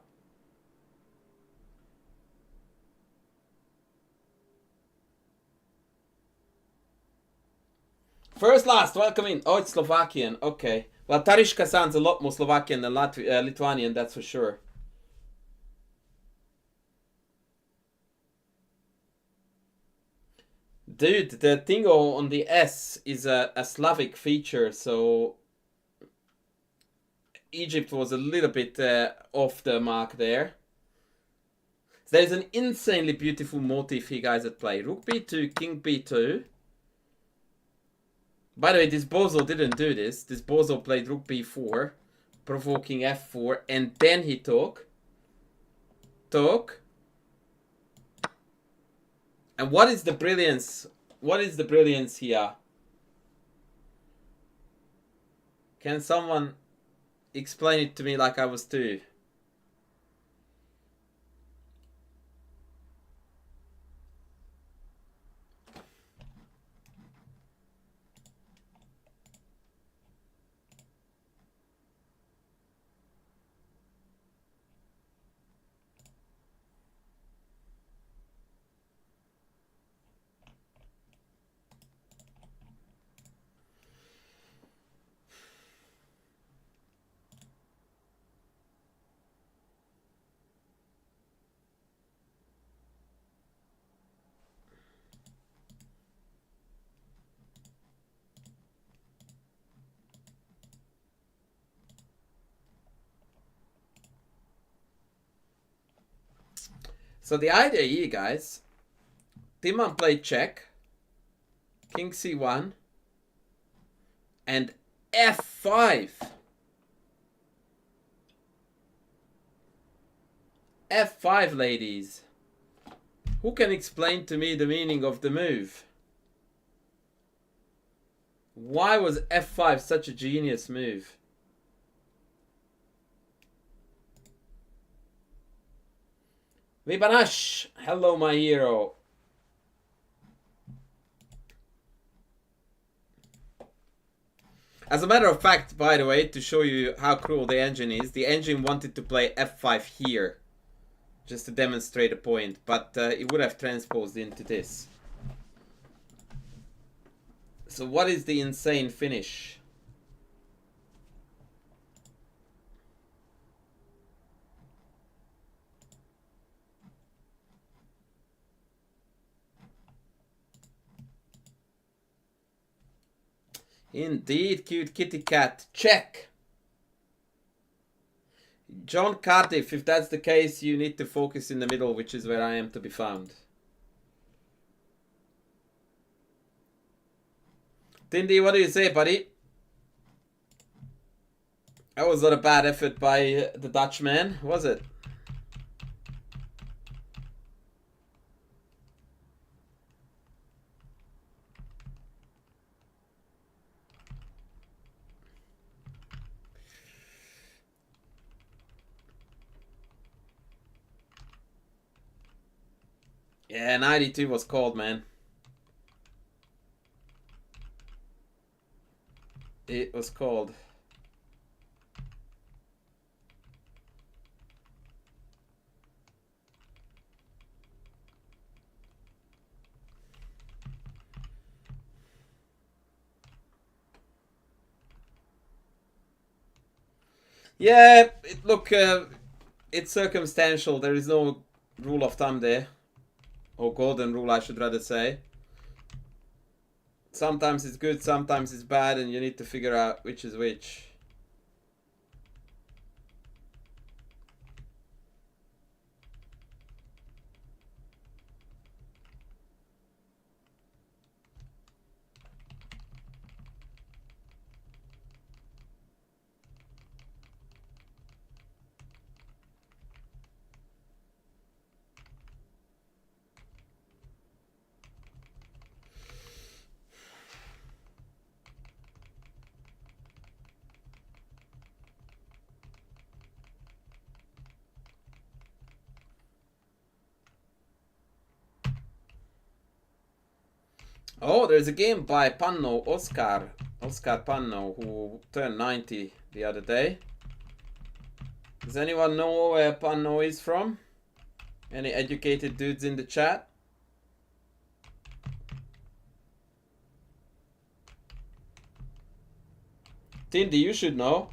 First last, welcome in. Oh, it's Slovakian. Okay. Well, Tarishka sounds a lot more Slovakian than Lithuanian, that's for sure. Dude, the thing on the S is a Slavic feature, so Egypt was a little bit off the mark there. So there's an insanely beautiful motif here, guys, at play. Rook b2, king b2. By the way, this bozo didn't do this. This bozo played rook b4, provoking f4, and then he took. And what is the brilliance? What is the brilliance here? Can someone explain it to me like I was two? So the idea here, guys, Timman played check, king c1, and f5. f5, ladies. Who can explain to me the meaning of the move? Why was f5 such a genius move? Vibanash, hello my hero. As a matter of fact, by the way, to show you how cruel the engine is, the engine wanted to play f5 here, just to demonstrate a point, but it would have transposed into this. So what is the insane finish? Indeed, cute kitty cat. Check. John Cardiff, if that's the case, you need to focus in the middle, which is where I am to be found. Tindy, what do you say, buddy? That was not a bad effort by the Dutchman, was it? Yeah, 92 was called, man. It was called. Yeah, look, it's circumstantial. There is no rule of thumb there. Or golden rule, I should rather say. Sometimes it's good, sometimes it's bad, and you need to figure out which is which. Oh, there's a game by Panno, Oscar Panno, who turned 90 the other day. Does anyone know where Panno is from? Any educated dudes in the chat? Tindy, you should know.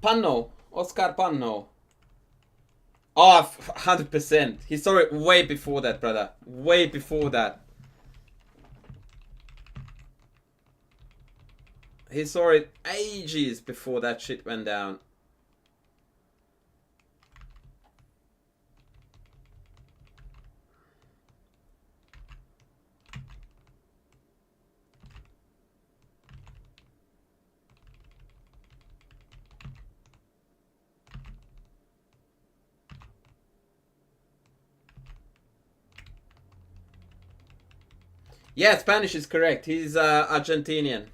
Panno, Oscar Panno. Oh, 100%. He saw it way before that, brother. Way before that. He saw it ages before that shit went down. Yeah, Spanish is correct. He's Argentinian.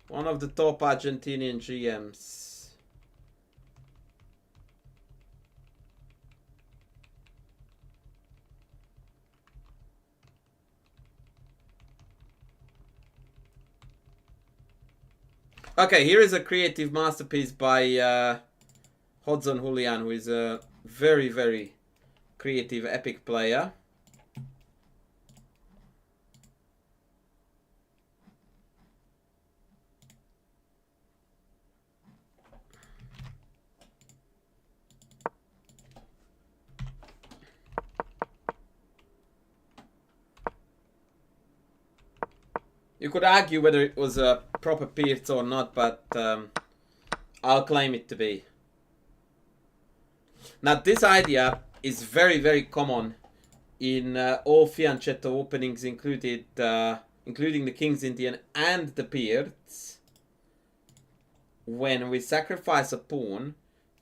One of the top Argentinian GMs. Okay, here is a creative masterpiece by Hodson Julian, who is a very, very creative, epic player. You could argue whether it was a proper pierce or not, but I'll claim it to be. Now this idea is very, very common in all fianchetto openings, including the King's Indian and the Pierce, when we sacrifice a pawn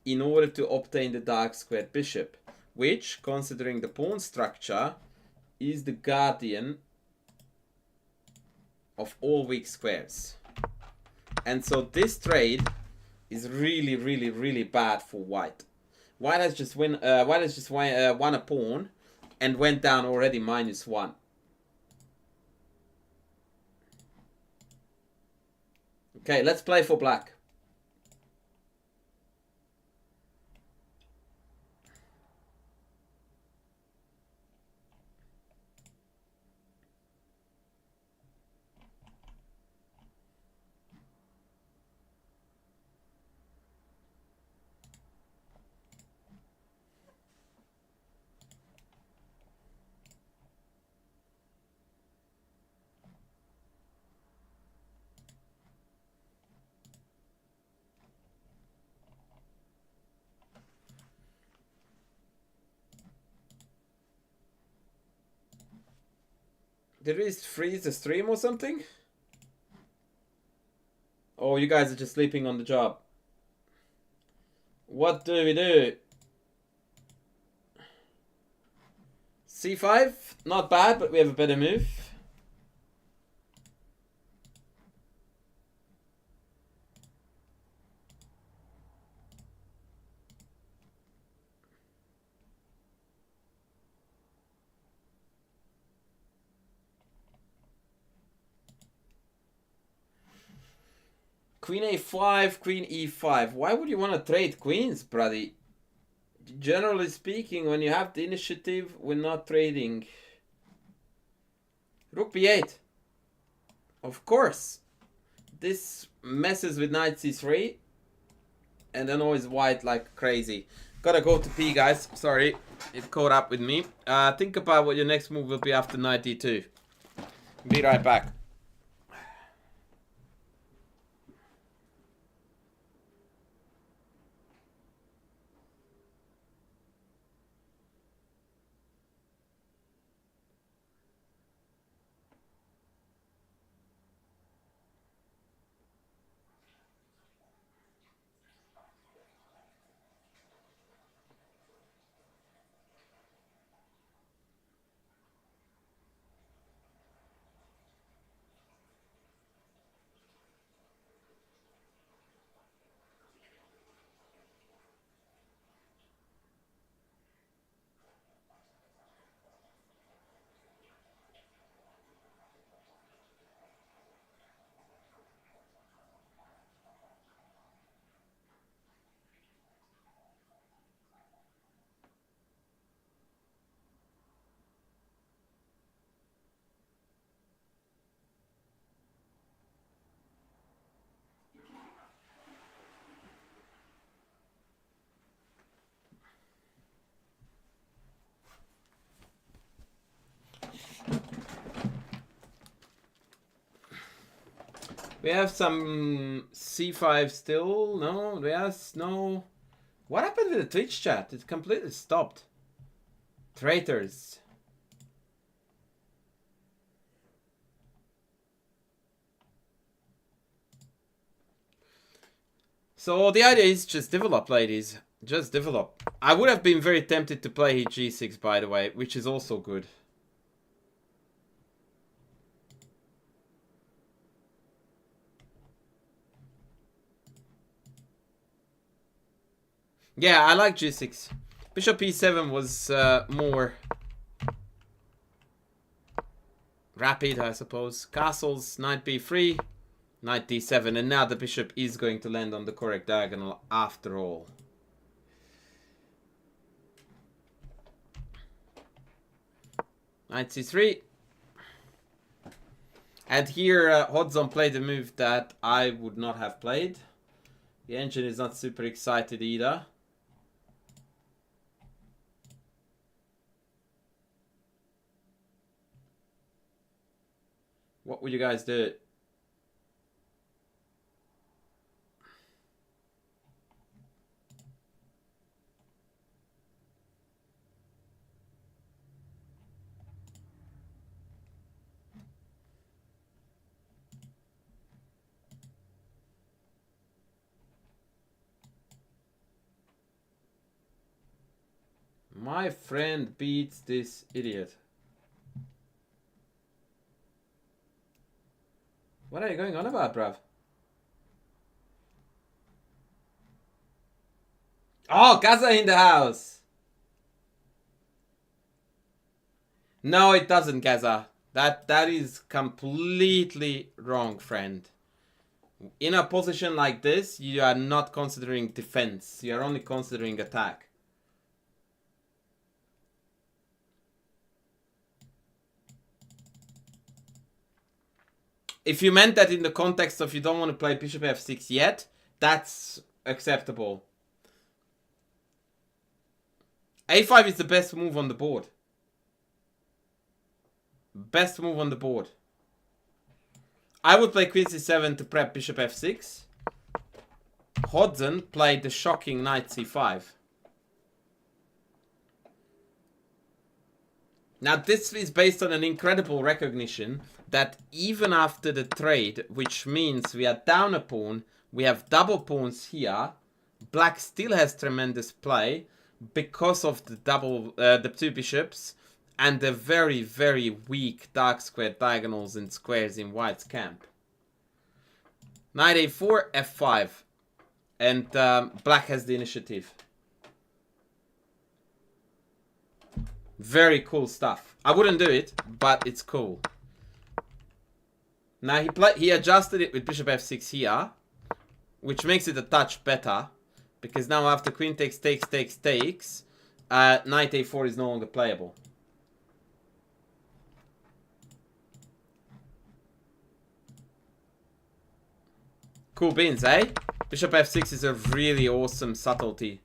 in order to obtain the dark squared bishop, which, considering the pawn structure, is the guardian of all weak squares. And so this trade is really, really, really bad for white. White has just won a pawn and went down already -1. Okay, let's play for black. Did we freeze the stream or something? Oh, you guys are just sleeping on the job. What do we do? C5, not bad, but we have a better move. Queen a5, queen e5. Why would you want to trade queens, brother? Generally speaking, when you have the initiative, we're not trading. Rook b8. Of course. This messes with knight c3. And then always white like crazy. Gotta go to pee, guys. Sorry, it caught up with me. Think about what your next move will be after knight d2. Be right back. We have some c5 still. No, yes, no. What happened with the Twitch chat? It completely stopped. Traitors. So the idea is just develop, ladies. Just develop. I would have been very tempted to play g6, by the way, which is also good. Yeah, I like g6. Bishop e7 was more rapid, I suppose. Castles, knight b3, knight d7, and now the bishop is going to land on the correct diagonal after all. Knight c3. And here Hodson played a move that I would not have played. The engine is not super excited either. What would you guys do? My friend beats this idiot. What are you going on about, bruv? Oh, Gaza in the house! No, it doesn't, Gaza. That is completely wrong, friend. In a position like this, you are not considering defense. You are only considering attack. If you meant that in the context of you don't want to play bishop f6 yet, that's acceptable. a5 is the best move on the board. Best move on the board. I would play queen c7 to prep bishop f6. Hodson played the shocking knight c5. Now this is based on an incredible recognition that even after the trade, which means we are down a pawn, we have double pawns here, black still has tremendous play because of the two bishops and the very, very weak dark square diagonals and squares in white's camp. Knight a4, f5, and black has the initiative. Very cool stuff. I wouldn't do it, but it's cool. Now he adjusted it with bishop f6 here, which makes it a touch better, because now after queen takes, knight a4 is no longer playable. Cool beans, eh? Bishop f6 is a really awesome subtlety.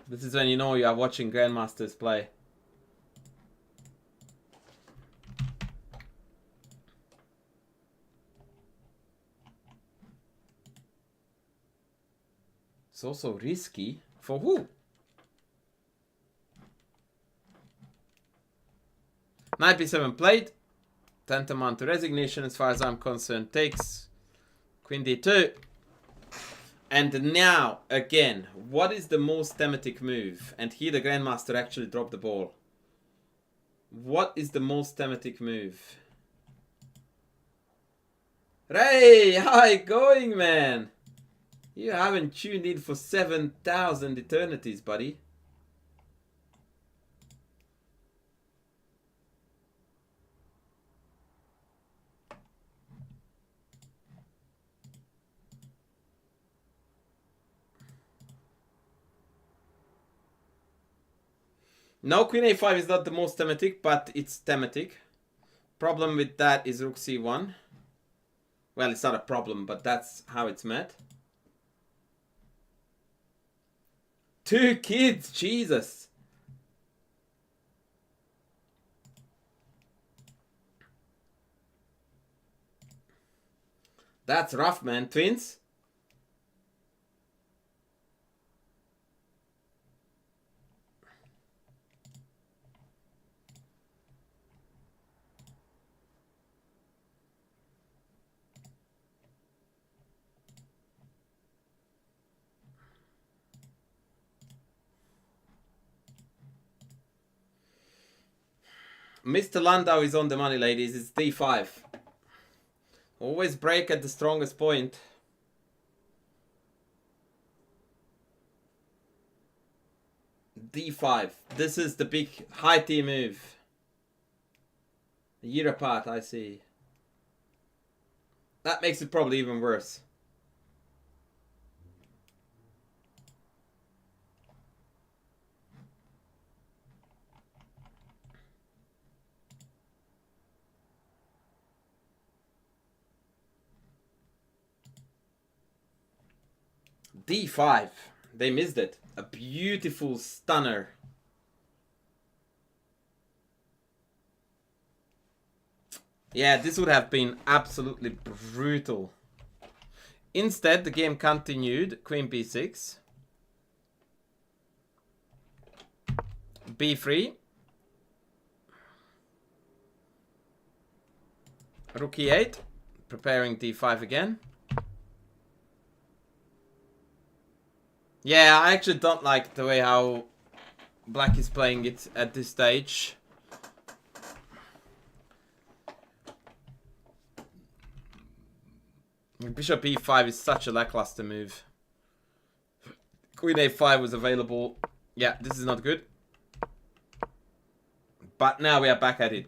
This is when you know you are watching grandmasters play. It's also risky. For who? Knight b7 played. Tantamount to resignation as far as I'm concerned. Takes. Queen d2. And now, again, what is the most thematic move? And here the grandmaster actually dropped the ball. What is the most thematic move? Ray, how you going, man? You haven't tuned in for 7,000 eternities, buddy. No, queen a5 is not the most thematic, but it's thematic. Problem with that is rook c1. Well, it's not a problem, but that's how it's met. 2 kids, Jesus. That's rough, man. Twins? Mr. Landau is on the money, ladies. It's d5. Always break at the strongest point. d5. This is the big high T move. A year apart, I see. That makes it probably even worse. d5. They missed it. A beautiful stunner. Yeah, this would have been absolutely brutal. Instead, the game continued. Queen b6. b3. Rook e8. Preparing d5 again. Yeah, I actually don't like the way how Black is playing it at this stage. Bishop e5 is such a lackluster move. Queen a5 was available. Yeah, this is not good. But now we are back at it.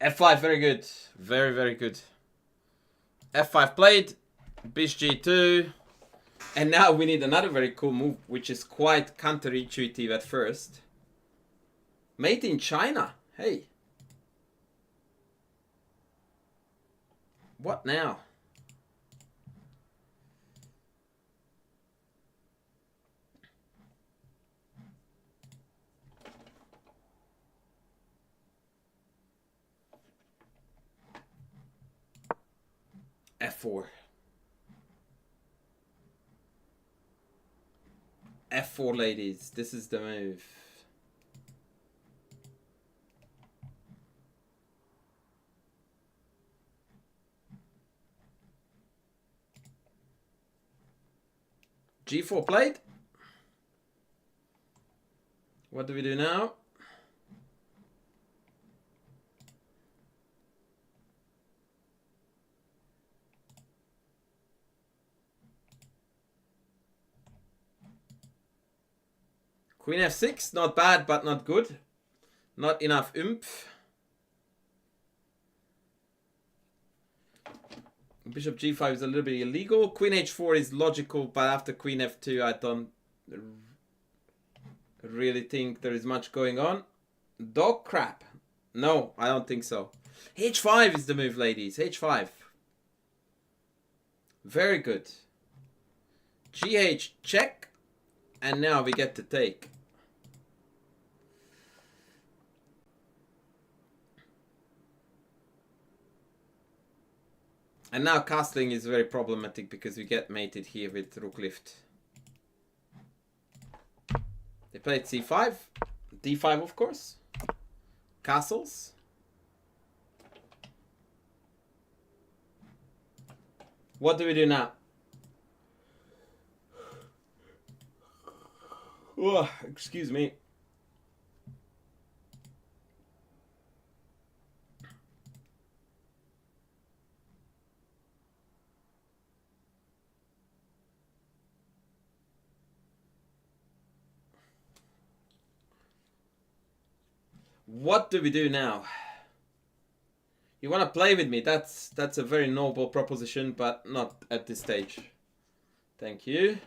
F5, very good. Very, very good. F5 played. Bishop g2. And now we need another very cool move, which is quite counterintuitive at first. Made in China. Hey. What now? F4. F4, ladies. This is the move. G4 played. What do we do now? Queen f6, not bad, but not good. Not enough oomph. Bishop g5 is a little bit illegal. Queen h4 is logical, but after queen f2, I don't really think there is much going on. Dog crap. No, I don't think so. h5 is the move, ladies. h5. Very good. Gh check. And now we get to take. And now castling is very problematic because we get mated here with rook lift. They played c5. d5, of course. Castles. What do we do now? Oh, excuse me. What do we do now? You want to play with me? That's a very noble proposition, but not at this stage. Thank you.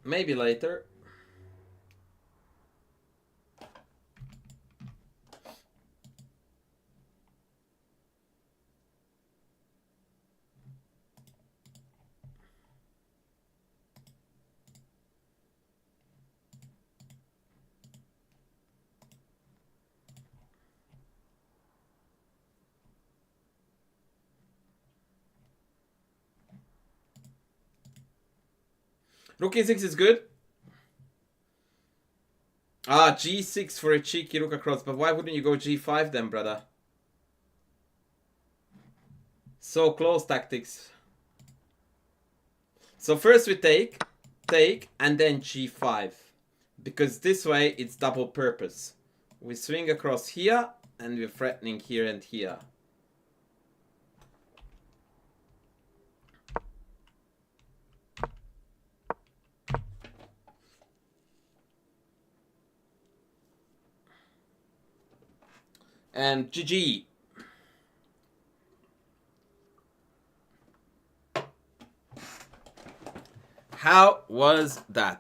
Maybe later. Rook e6 is good. Ah, g6 for a cheeky rook across. But why wouldn't you go g5 then, brother? So close tactics. So first we take, and then g5. Because this way it's double purpose. We swing across here, and we're threatening here and here. And GG. How was that?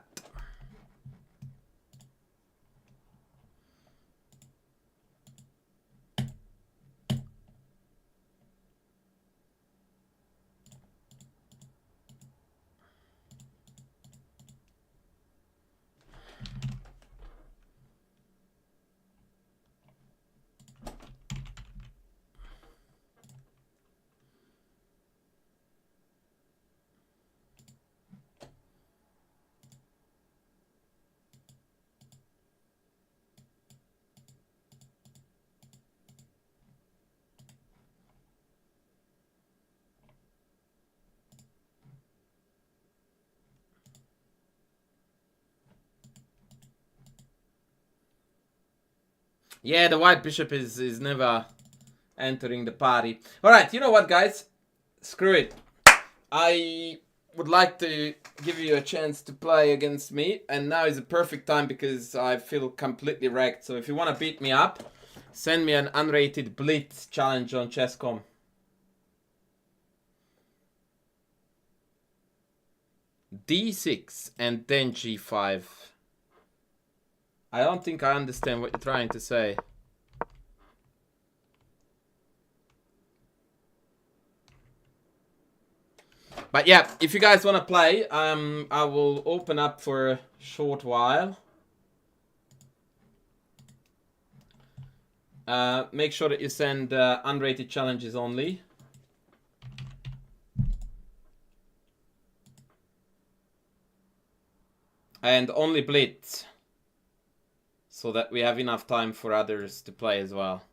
Yeah, the white bishop is never entering the party. Alright, you know what, guys? Screw it. I would like to give you a chance to play against me, and now is a perfect time because I feel completely wrecked. So if you want to beat me up, send me an unrated Blitz challenge on Chess.com. D6 and then G5. I don't think I understand what you're trying to say. But yeah, if you guys want to play, I will open up for a short while. Make sure that you send unrated challenges only. And only Blitz. So that we have enough time for others to play as well.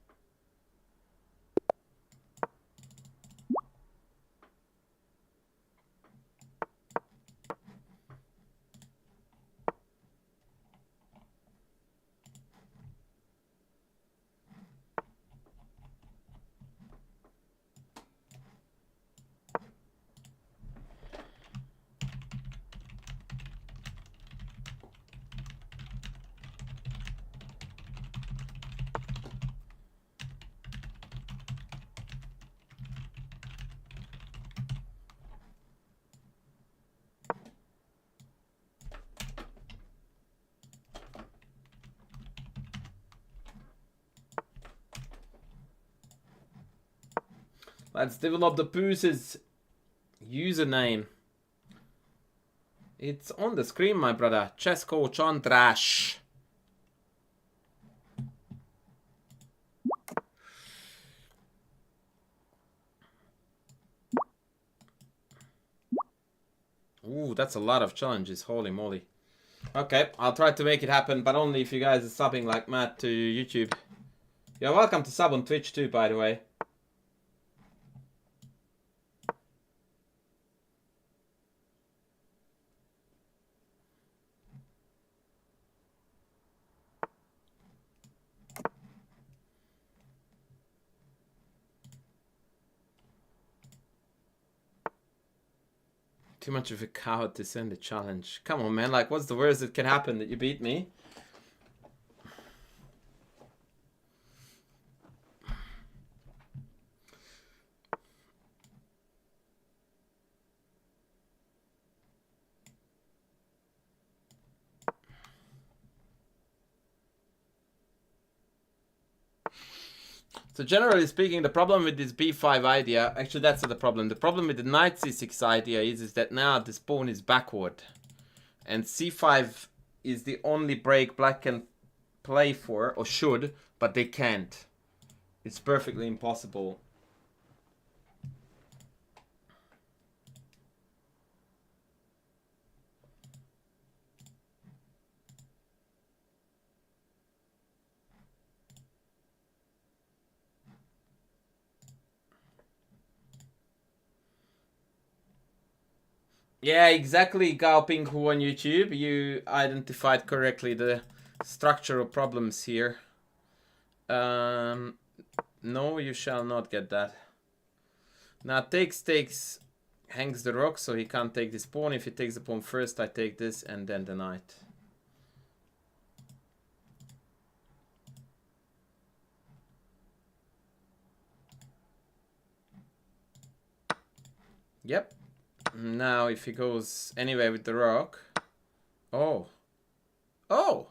Let's develop the Poose's username. It's on the screen, my brother. Chess coach Andrash. Ooh, that's a lot of challenges. Holy moly. Okay, I'll try to make it happen, but only if you guys are subbing like mad to YouTube. You're welcome to sub on Twitch too, by the way. Too much of a coward to send a challenge. Come on, man. Like, what's the worst that can happen? That you beat me? So generally speaking, the problem with this b5 idea, actually that's not the problem. The problem with the knight c6 idea is that now this pawn is backward. And c5 is the only break black can play for, or should, but they can't. It's perfectly impossible. Yeah, exactly, Gao Ping Hu on YouTube. You identified correctly the structural problems here. No, you shall not get that. Now takes, hangs the rook, so he can't take this pawn. If he takes the pawn first, I take this and then the knight. Yep. Now if he goes anywhere with the rook. Oh. Oh!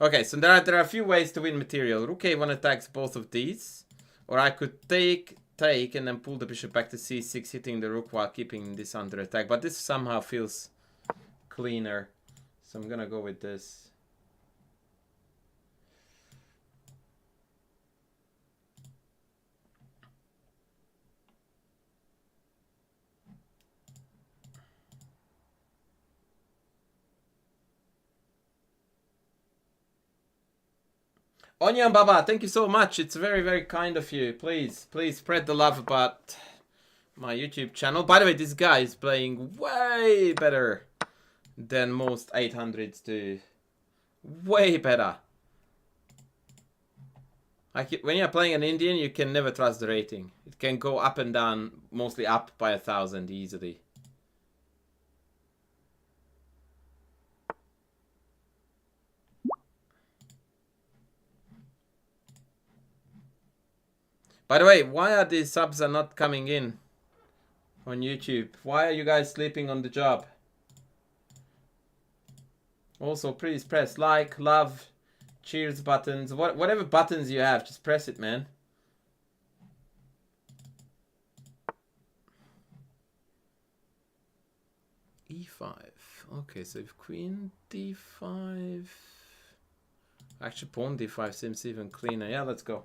Okay, so there are a few ways to win material. Rook a1 attacks both of these. Or I could take, and then pull the bishop back to c6, hitting the rook while keeping this under attack. But this somehow feels cleaner. So I'm gonna go with this. Onion Baba, thank you so much. It's very, very kind of you. Please, please spread the love about my YouTube channel. By the way, this guy is playing way better than most 800s do. Way better. Like when you're playing an Indian, you can never trust the rating. It can go up and down, mostly up by 1,000 easily. By the way, why are these subs are not coming in on YouTube? Why are you guys sleeping on the job? Also, please press like, love, cheers buttons, whatever buttons you have, just press it, man. E5. Okay, so if queen d5... Actually, pawn d5 seems even cleaner. Yeah, let's go.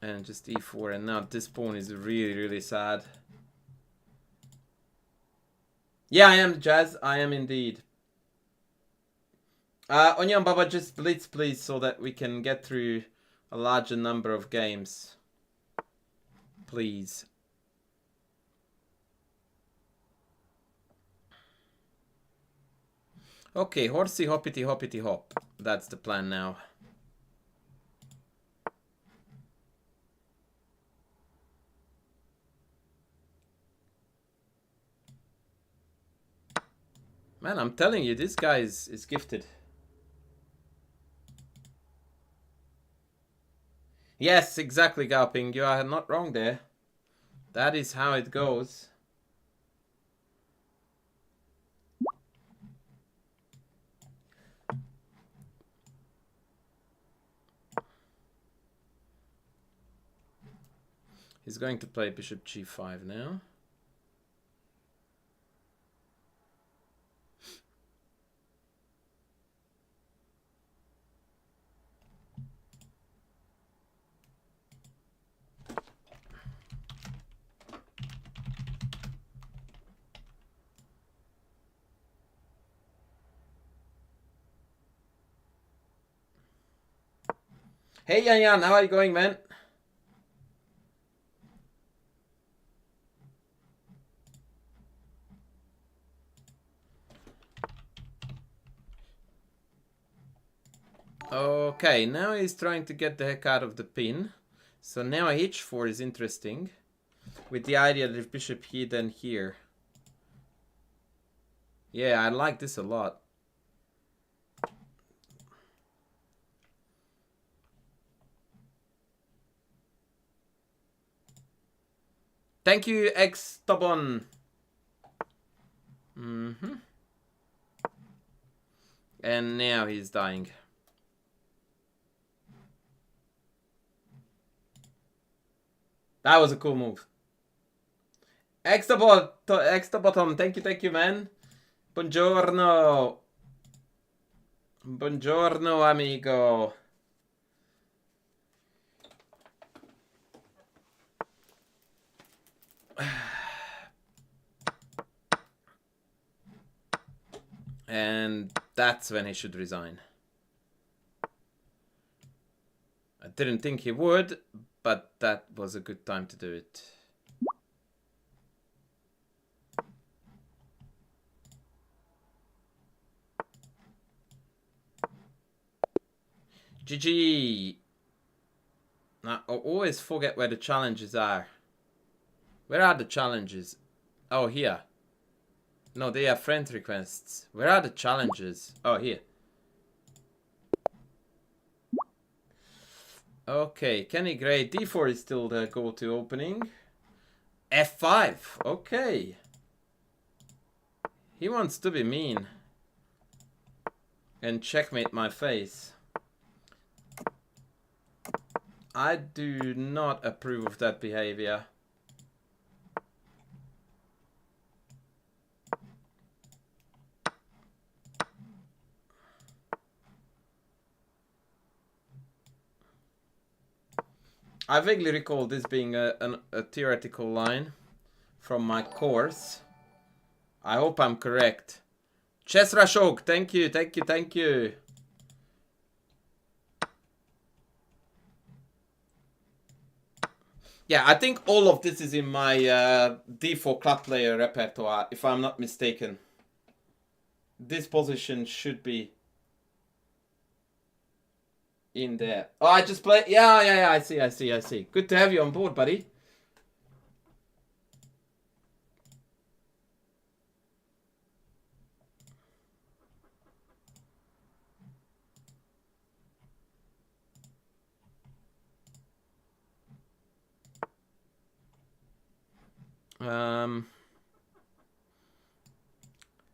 And just e4, and now this pawn is really, really sad. Yeah, I am, Jazz. I am indeed. Onion Baba, just blitz, please, so that we can get through a larger number of games. Please. Okay, horsey hoppity hoppity hop. That's the plan now. Man, I'm telling you, this guy is gifted. Yes, exactly, Gaoping. You are not wrong there. That is how it goes. He's going to play bishop g5 now. Hey, Yan, how are you going, man? Okay, now he's trying to get the heck out of the pin. So now h4 is interesting. With the idea that if bishop here, then here. Yeah, I like this a lot. Thank you, X-Tobon. And now he's dying. That was a cool move. X-Tobottom, thank you, man. Buongiorno. Buongiorno, amigo. And that's when he should resign. I didn't think he would, but that was a good time to do it. GG. Now, I always forget where the challenges are. Where are the challenges? Oh, here. No, they are friend requests. Where are the challenges? Oh, here. Okay, Kenny Gray. D4 is still the go-to opening. F5. Okay. He wants to be mean. And checkmate my face. I do not approve of that behavior. I vaguely recall this being a theoretical line from my course. I hope I'm correct. Chess Rashok, thank you, thank you, thank you. Yeah, I think all of this is in my D4 club player repertoire, if I'm not mistaken. This position should be in there. Oh, I just play. Yeah, I see. Good to have you on board, buddy.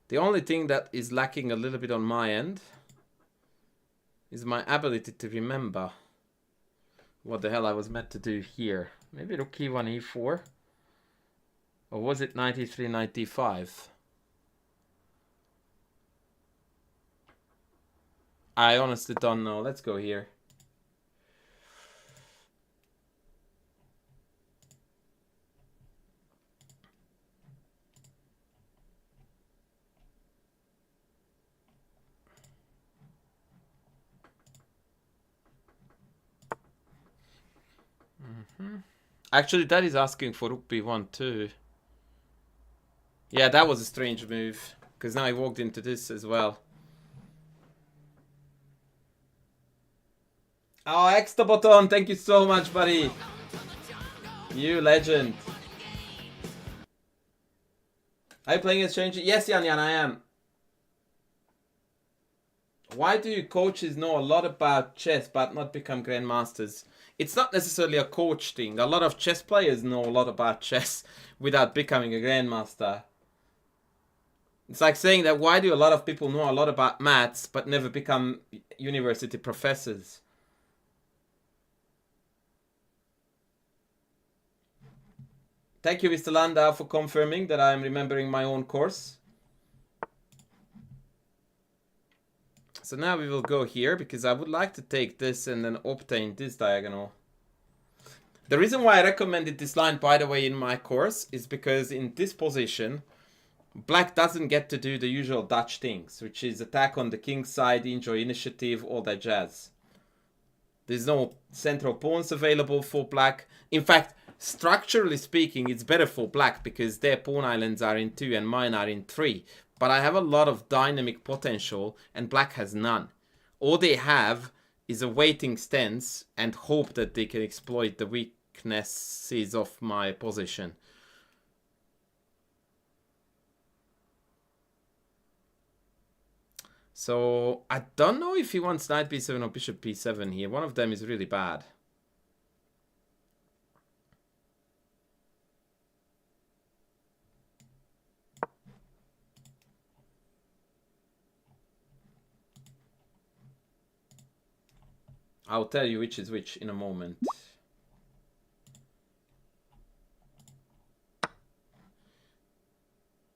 The only thing that is lacking a little bit on my end is my ability to remember what the hell I was meant to do here. Maybe rook e1, e4? Or was it 93, 95? I honestly don't know. Let's go here. Actually, that is asking for rook b1 too. Yeah, that was a strange move. Because now I walked into this as well. Oh, extra button. Thank you so much, buddy. You legend. Are you playing exchange? Yes, Yan, I am. Why do coaches know a lot about chess but not become grandmasters? It's not necessarily a coach thing. A lot of chess players know a lot about chess without becoming a grandmaster. It's like saying that why do a lot of people know a lot about maths but never become university professors? Thank you, Mr. Landau, for confirming that I am remembering my own course. So now we will go here because I would like to take this and then obtain this diagonal. The reason why I recommended this line, by the way, in my course is because in this position, black doesn't get to do the usual Dutch things, which is attack on the king's side, enjoy initiative, all that jazz. There's no central pawns available for black. In fact, structurally speaking, it's better for black because their pawn islands are in 2 and mine are in 3. But I have a lot of dynamic potential and black has none. All they have is a waiting stance and hope that they can exploit the weaknesses of my position. So I don't know if he wants knight b7 or bishop b7 here. One of them is really bad. I'll tell you which is which in a moment.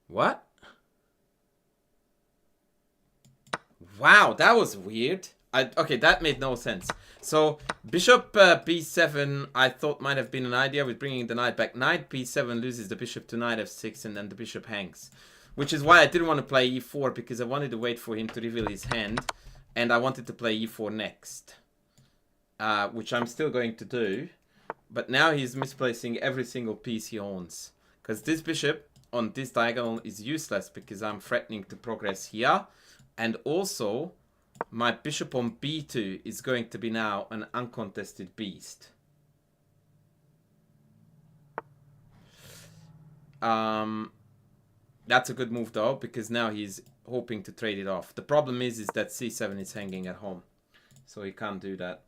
What? Wow, that was weird. Okay, that made no sense. So, bishop b7, I thought might have been an idea with bringing the knight back. Knight b7 loses the bishop to knight f6, and then the bishop hangs. Which is why I didn't want to play e4, because I wanted to wait for him to reveal his hand. And I wanted to play e4 next. Which I'm still going to do. But now he's misplacing every single piece he owns. Because this bishop on this diagonal is useless, because I'm threatening to progress here. And also, my bishop on b2 is going to be now an uncontested beast. That's a good move though, because now he's hoping to trade it off. The problem is that c7 is hanging at home. So he can't do that.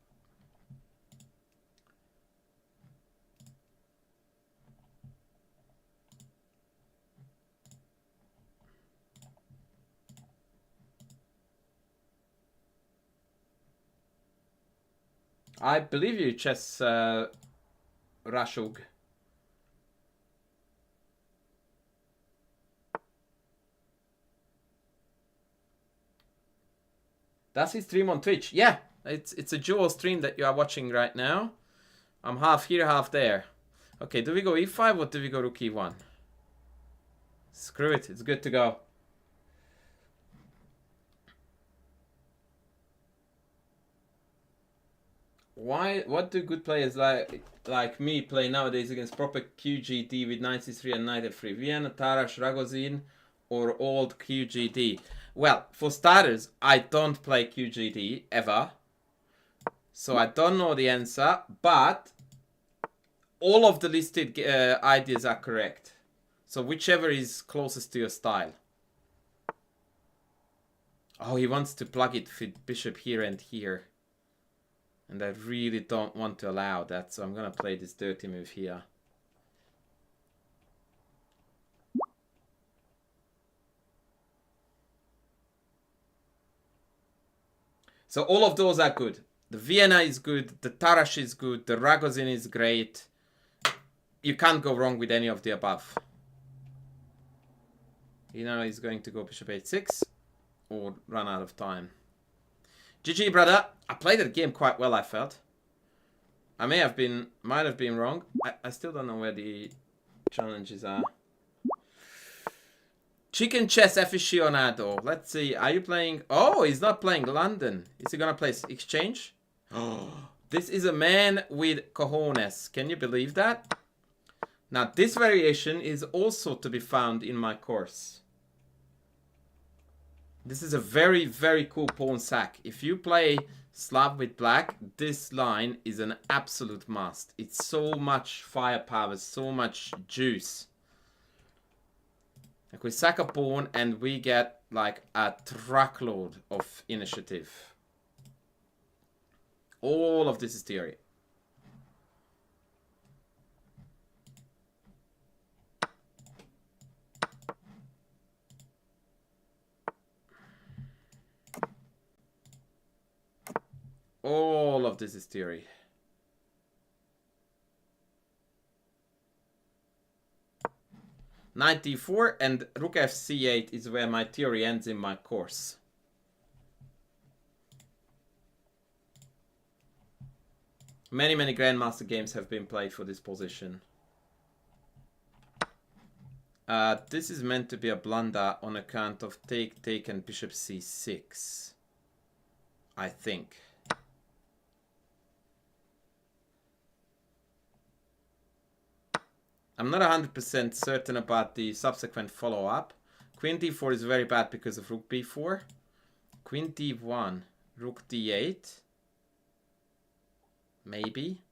I believe you, chess Rashug. Does he stream on Twitch? Yeah, it's a dual stream that you are watching right now. I'm half here, half there. Okay, do we go e5 or do we go rook e1? Screw it, it's good to go. What do good players like me play nowadays against proper QGD with knight c3 and knight f3? Vienna, Tarash, Ragozin, or old QGD? Well, for starters, I don't play QGD ever. So I don't know the answer, but all of the listed ideas are correct. So whichever is closest to your style. Oh, he wants to plug it with bishop here and here. And I really don't want to allow that, so I'm gonna play this dirty move here. So all of those are good. The Vienna is good, the Tarash is good, the Ragozin is great. You can't go wrong with any of the above. You know he's going to go bishop h6 or run out of time. GG, brother. I played that game quite well, I felt. I might have been wrong. I still don't know where the challenges are. Chicken chess aficionado. Let's see. Are you playing? Oh, he's not playing London. Is he gonna play Exchange? Oh, this is a man with cojones. Can you believe that? Now, this variation is also to be found in my course. This is a very, very cool pawn sack. If you play Slav with black, this line is an absolute must. It's so much firepower, so much juice. Like we sack a pawn and we get like a truckload of initiative. All of this is theory. All of this is theory. Knight d4 and rook fc8 is where my theory ends in my course. Many, many Grandmaster games have been played for this position. This is meant to be a blunder on account of take, take, and bishop c6. I think. I'm not 100% certain about the subsequent follow-up. Queen d4 is very bad because of rook b4. Queen d1, rook d8. Maybe.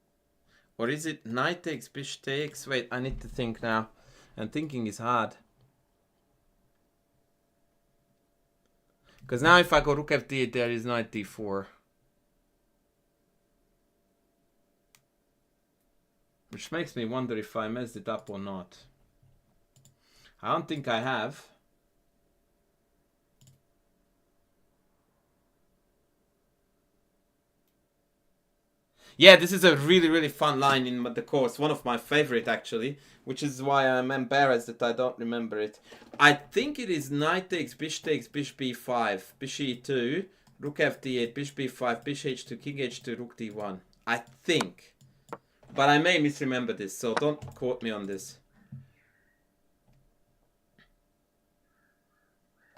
Or is it knight takes, bishop takes? Wait, I need to think now. And thinking is hard. Because now if I go rook f8, there is knight d4. Which makes me wonder if I messed it up or not. I don't think I have. Yeah, this is a really, really fun line in the course. One of my favorite, actually. Which is why I'm embarrassed that I don't remember it. I think it is knight takes, bishop b5, bishop e2, rook f8, bishop b5, bishop h2, king h2, rook d1. I think. But I may misremember this, so don't quote me on this.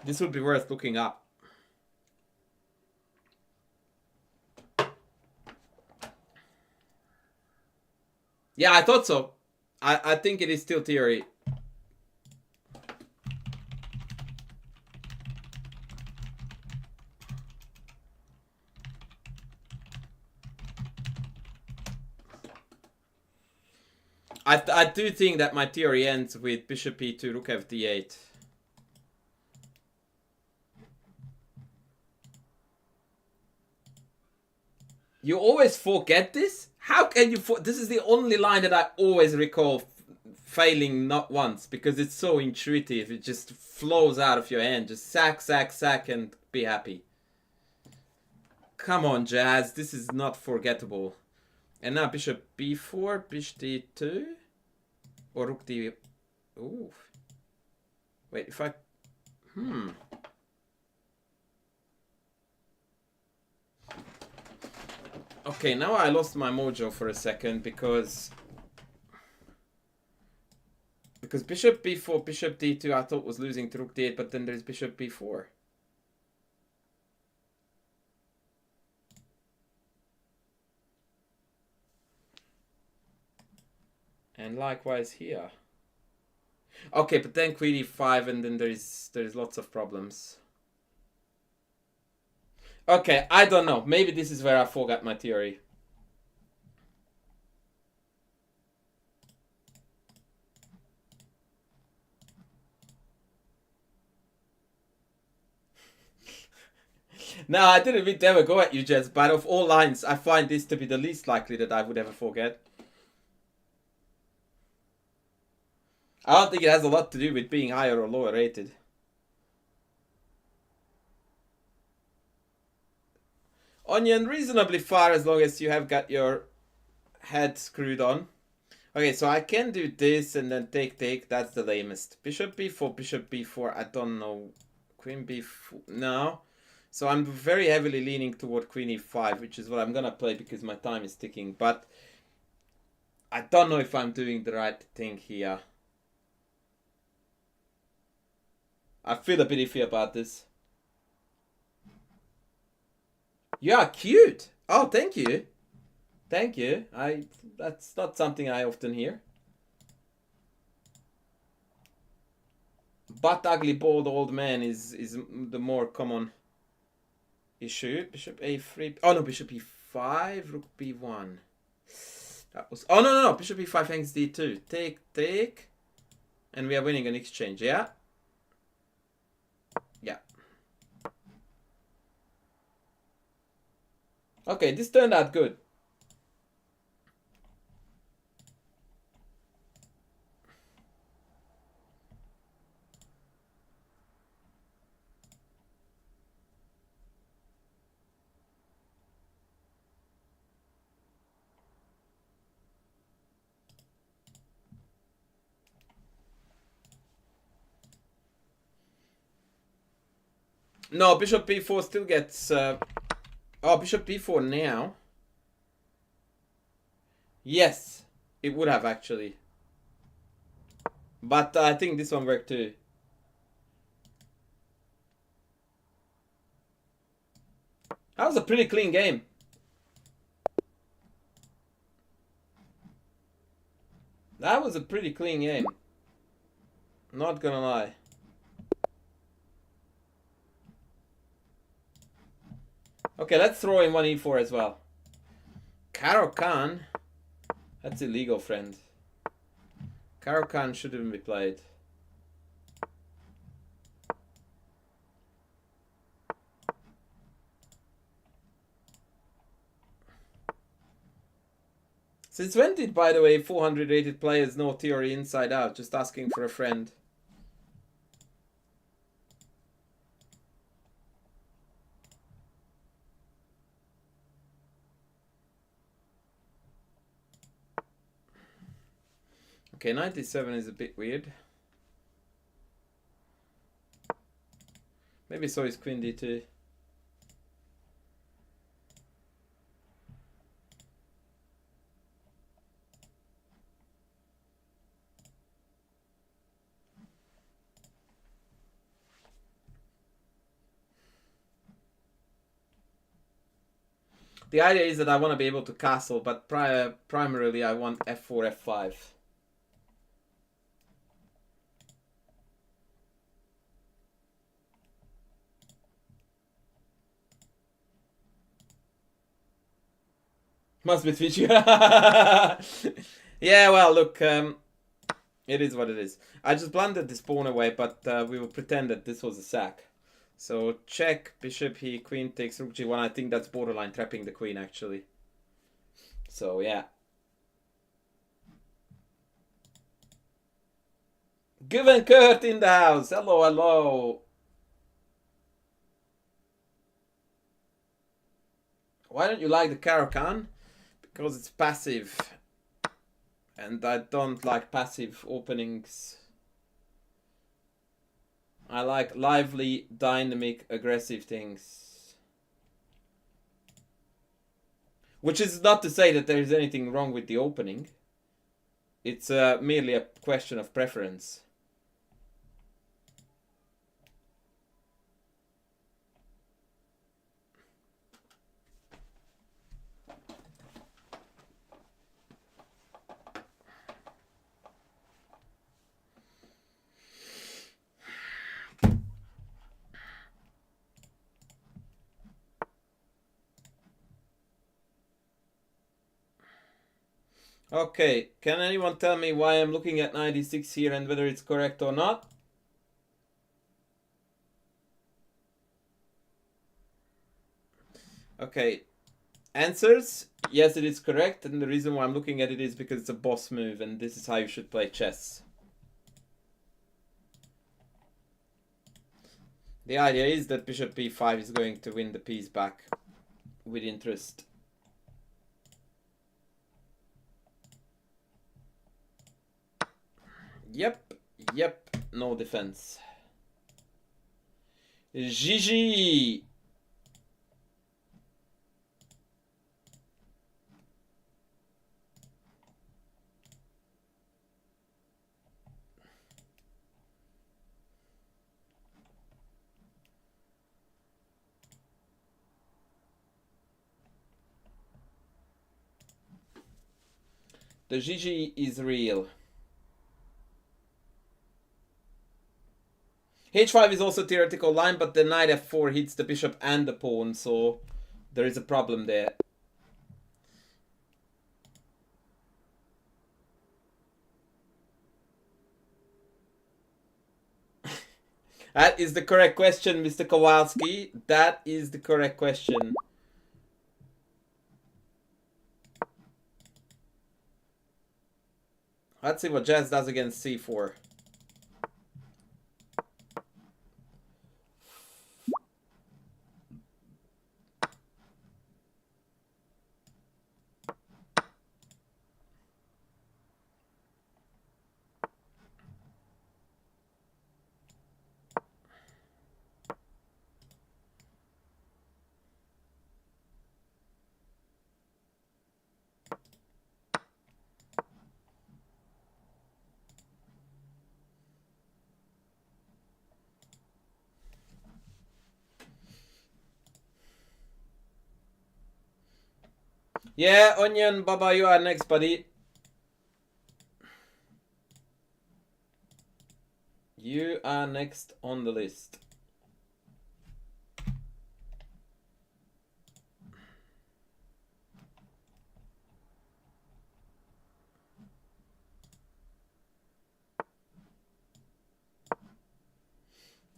This would be worth looking up. Yeah, I thought so. I think it is still theory. I do think that my theory ends with bishop e2, rook fd8. You always forget this? How can you this is the only line that I always recall failing not once, because it's so intuitive. It just flows out of your hand. Just sack, sack, sack, and be happy. Come on, Jazz. This is not forgettable. And now bishop b4, bishop d2, or rook d. Ooh. Wait, if I. Okay, now I lost my mojo for a second because bishop b4, bishop d2 I thought was losing to rook d8, but then there's bishop b4. And likewise here. Okay, but then queen e5, and then there's lots of problems. Okay, I don't know. Maybe this is where I forgot my theory. No, I didn't mean to ever go at you, Jez, but of all lines, I find this to be the least likely that I would ever forget. I don't think it has a lot to do with being higher or lower rated. Onion, reasonably far as long as you have got your head screwed on. Okay, so I can do this and then take. That's the lamest. Bishop b4, bishop b4. I don't know. Queen b4. No. So I'm very heavily leaning toward queen e5, which is what I'm going to play because my time is ticking. But I don't know if I'm doing the right thing here. I feel a bit iffy about this. You are cute. Oh, thank you. Thank you. That's not something I often hear. But ugly bald old man is the more common issue. Bishop a3. Oh no, bishop e5, rook b1. That was. Oh no. Bishop e5 hangs d2. Take. And we are winning an exchange, yeah? Yeah. Okay, this turned out good. No, bishop b4 still gets... Oh, bishop b4 now. Yes, it would have actually. But I think this one worked too. That was a pretty clean game. That was a pretty clean game. Not gonna lie. Okay, let's throw in one e4 as well. Caro-Kann. That's illegal, friend. Caro-Kann shouldn't be played. Since when did, by the way, 400 rated players know theory inside out? Just asking for a friend. Okay, 97 is a bit weird. Maybe so is queen d2. The idea is that I want to be able to castle, but primarily I want f4, f5. Must be Twitch. Yeah, well, look, it is what it is. I just blundered this pawn away, but we will pretend that this was a sack. So check, bishop here, queen takes rook g1. I think that's borderline trapping the queen, actually. So, yeah. Given Kurt in the house. Hello, hello. Why don't you like the Caro-Kann? Because it's passive. And I don't like passive openings. I like lively, dynamic, aggressive things. Which is not to say that there is anything wrong with the opening. It's merely a question of preference. Okay, can anyone tell me why I'm looking at 96 here and whether it's correct or not? Okay, answers, yes it is correct, and the reason why I'm looking at it is because it's a boss move and this is how you should play chess. The idea is that bishop b5 is going to win the piece back with interest. Yep, no defense. GG! The GG is real. H5 is also theoretical line, but the knight f4 hits the bishop and the pawn, so there is a problem there. That is the correct question, Mr. Kowalski. That is the correct question. Let's see what Jazz does against c4. Yeah, Onion, Baba, you are next, buddy. You are next on the list.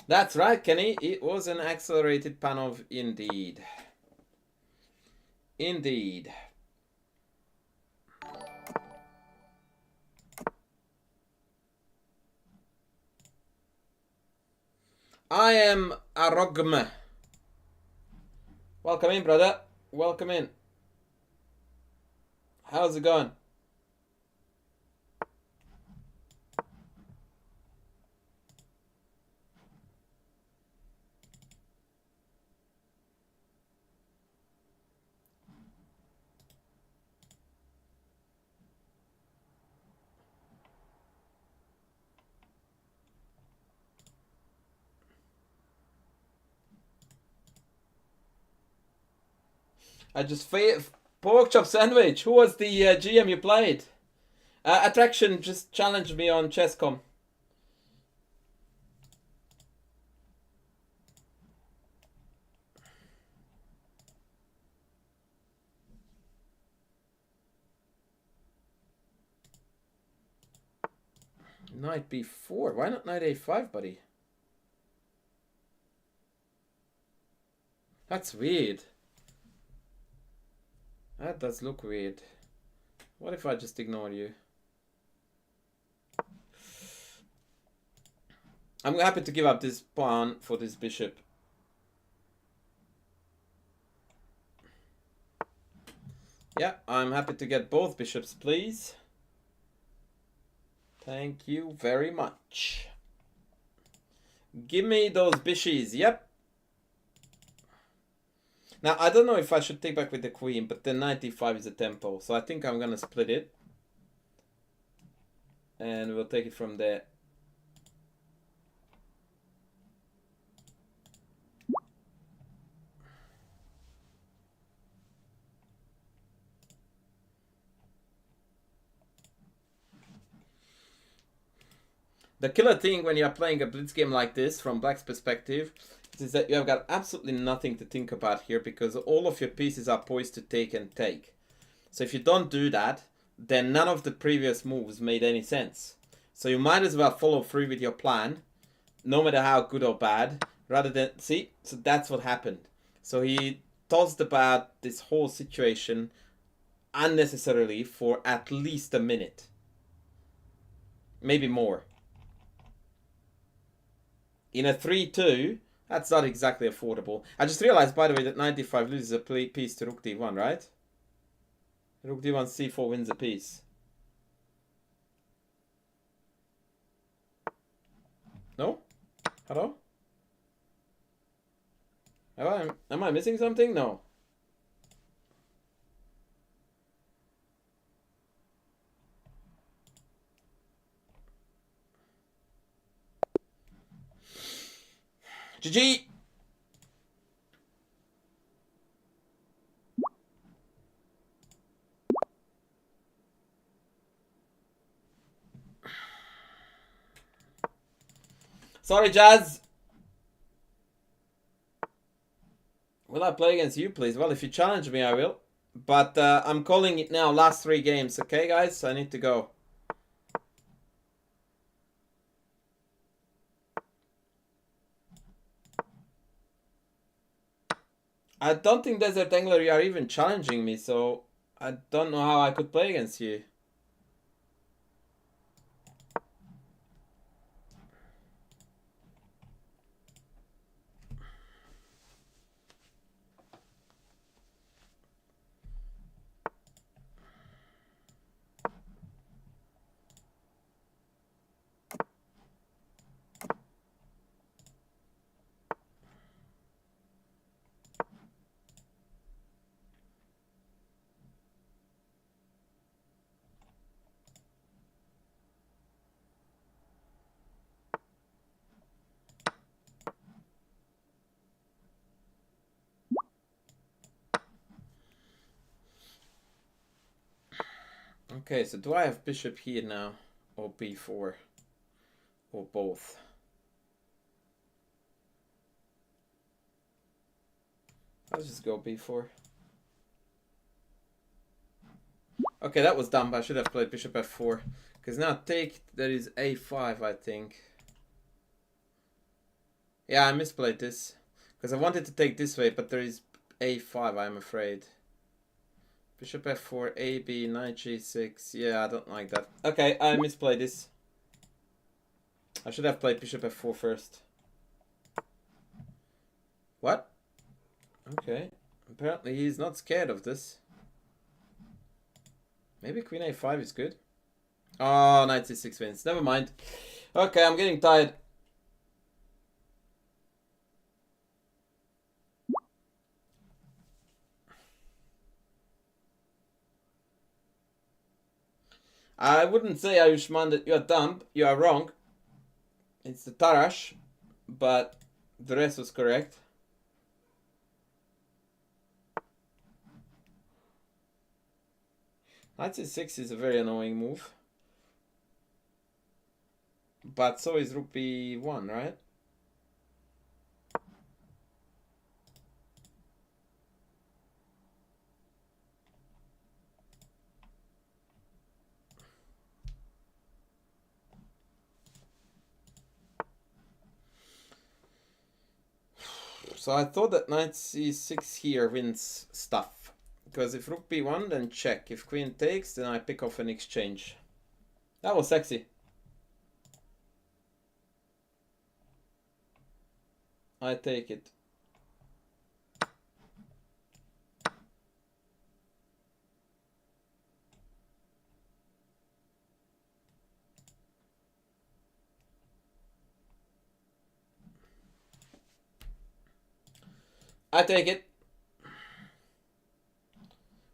That's right, Kenny. It was an accelerated Panov indeed. Indeed. I am Arogme. Welcome in, brother. Welcome in. How's it going? I just pork chop sandwich. Who was the GM you played? Attraction just challenged me on Chess.com. Knight b4. Why not knight a5, buddy? That's weird. That does look weird. What if I just ignore you? I'm happy to give up this pawn for this bishop. Yeah, I'm happy to get both bishops, please. Thank you very much. Give me those bishies. Yep. Now, I don't know if I should take back with the queen, but the 95 is a tempo. So I think I'm going to split it. And we'll take it from there. The killer thing when you're playing a blitz game like this, from Black's perspective, is that you have got absolutely nothing to think about here because all of your pieces are poised to take and take. So if you don't do that, then none of the previous moves made any sense. So you might as well follow through with your plan, no matter how good or bad, rather than... See? So that's what happened. So he tossed about this whole situation unnecessarily for at least a minute. Maybe more. In a 3-2, that's not exactly affordable. I just realized, by the way, that 95 loses a piece to Rook D1, right? Rook D1 C4 wins a piece. No? Hello? Am I missing something? No. GG! Sorry, Jazz. Will I play against you, please? Well, if you challenge me, I will. But I'm calling it now. Last 3 games. Okay, guys? I need to go. I don't think Desert Angler you are even challenging me, so I don't know how I could play against you. Okay, so do I have bishop here now? Or b4? Or both? Let's just go b4. Okay, that was dumb. I should have played bishop f4. Because now take, there is a5, I think. Yeah, I misplayed this. Because I wanted to take this way, but there is a5, I'm afraid. Bishop f4, ab, knight g6. Yeah, I don't like that. Okay, I misplayed this. I should have played bishop f4 first. What? Okay. Apparently he's not scared of this. Maybe queen a5 is good. Oh, knight c6 wins. Never mind. Okay, I'm getting tired. I wouldn't say, Ayushman, that you're dumb. You are wrong. It's the Tarash, but the rest was correct. Knight c6 is a very annoying move. But so is rook b1, right? So I thought that knight c6 here wins stuff. Because if rook b1, then check. If queen takes, then I pick off an exchange. That was sexy. I take it. I take it.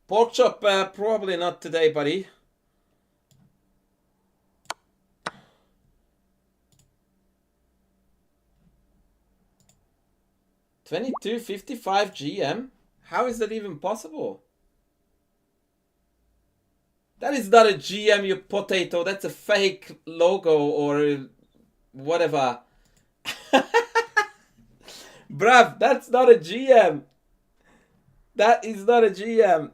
Pork chop, probably not today, buddy. $22.55 GM? How is that even possible? That is not a GM, you potato. That's a fake logo or whatever. Bruv, that's not a GM. That is not a GM.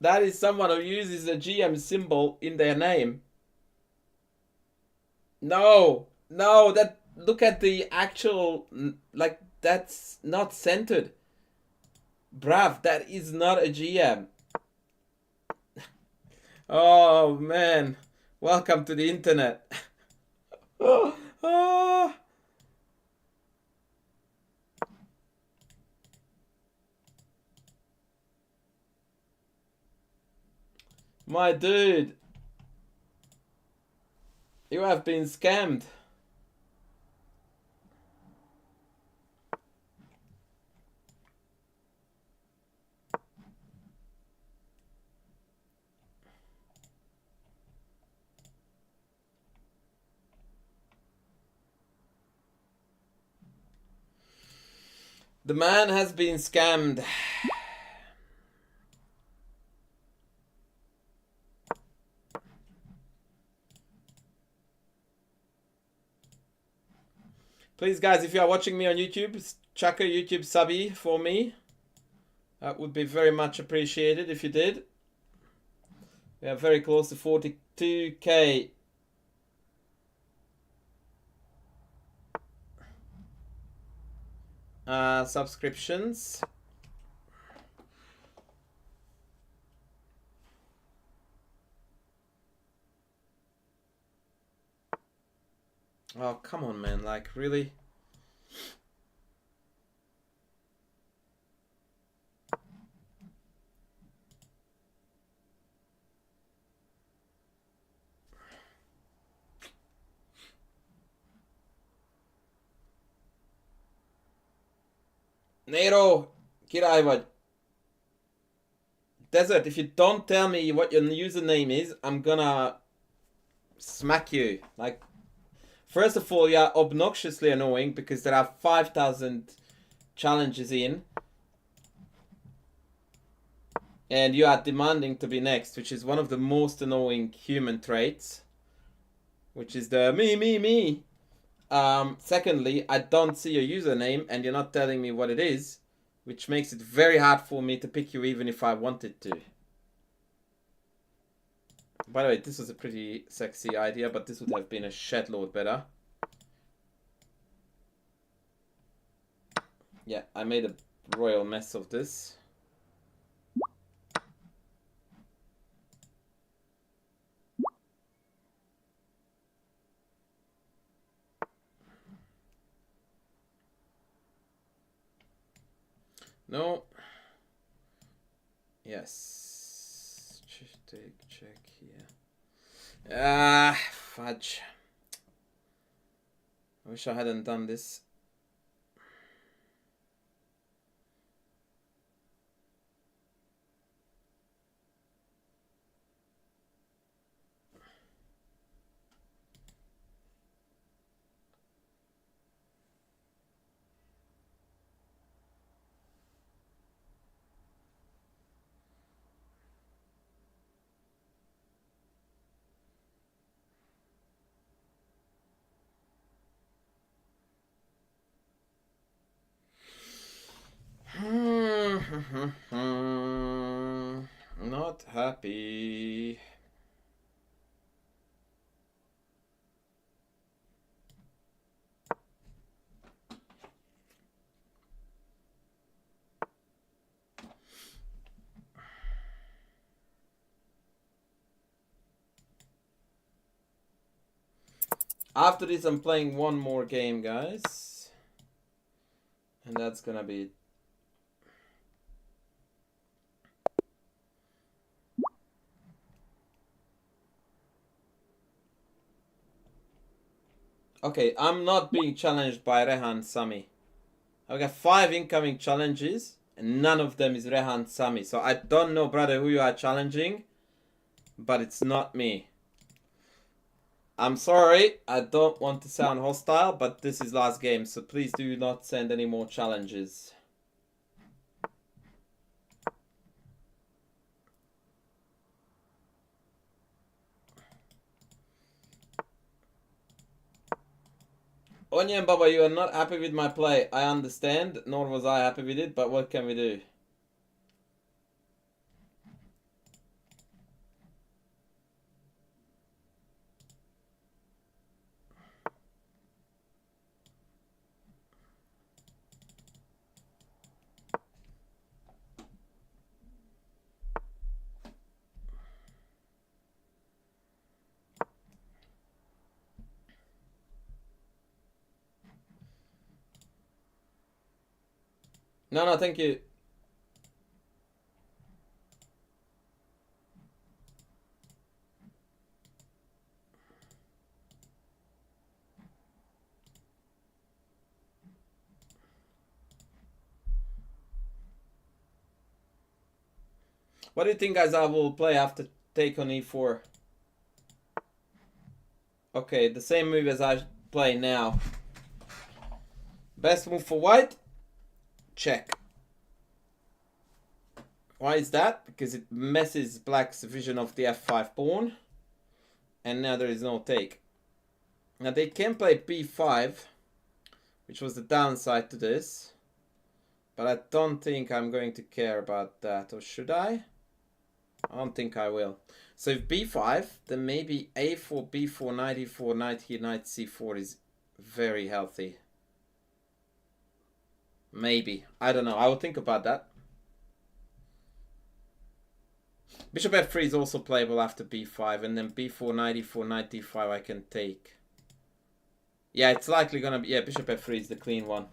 That is someone who uses a GM symbol in their name. No, no, that, look at the actual, like, that's not centered. Bruv, that is not a GM. Oh, man. Welcome to the internet. Oh. My dude. You have been scammed. The man has been scammed. Please, guys, if you are watching me on YouTube, chuck a YouTube subby for me. That would be very much appreciated if you did. We are very close to 42K. Subscriptions. Oh, come on, man. Like, really? Nero, király vagy. Desert, if you don't tell me what your username is, I'm gonna smack you. Like, first of all, you're obnoxiously annoying because there are 5,000 challenges in. And you are demanding to be next, which is one of the most annoying human traits. Which is the me. Secondly, I don't see your username and you're not telling me what it is, which makes it very hard for me to pick you even if I wanted to. By the way, this was a pretty sexy idea, but this would have been a shitload better. Yeah, I made a royal mess of this. No. Yes. Check here. Ah, fudge. I wish I hadn't done this. Not happy. After this, I'm playing one more game, guys. And that's gonna be it. Okay, I'm not being challenged by Rehan Sami. I've got 5 incoming challenges, and none of them is Rehan Sami. So I don't know, brother, who you are challenging, but it's not me. I'm sorry, I don't want to sound hostile, but this is last game, so please do not send any more challenges. Onion Baba, you are not happy with my play. I understand, nor was I happy with it, but what can we do? No, thank you. What do you think, guys, I will play after take on e4? Okay, the same move as I play now. Best move for white? Check. Why is that? Because it messes black's vision of the f5 pawn. And now there is no take. Now they can play b5, which was the downside to this. But I don't think I'm going to care about that. Or should I? I don't think I will. So if b5, then maybe a4, b4, knight e4, knight here, knight c4 is very healthy. Maybe. I don't know. I will think about that. Bishop f3 is also playable after b5. And then b4, knight e4, knight d5 I can take. Yeah, it's likely going to be... Yeah, bishop f3 is the clean one.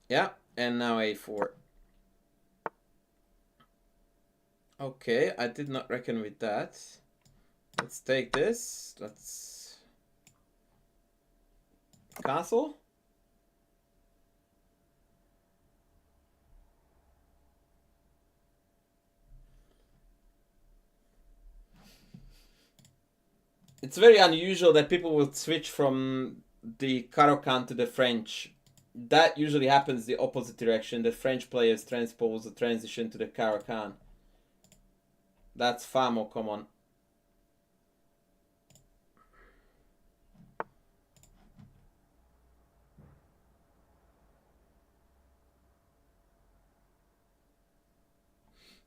Yeah, and now a4. Okay, I did not reckon with that. Let's take this. Let's... Castle. It's very unusual that people will switch from the Caro-Kann to the French. That usually happens the opposite direction. The French players transpose the transition to the Caro-Kann. That's far more common.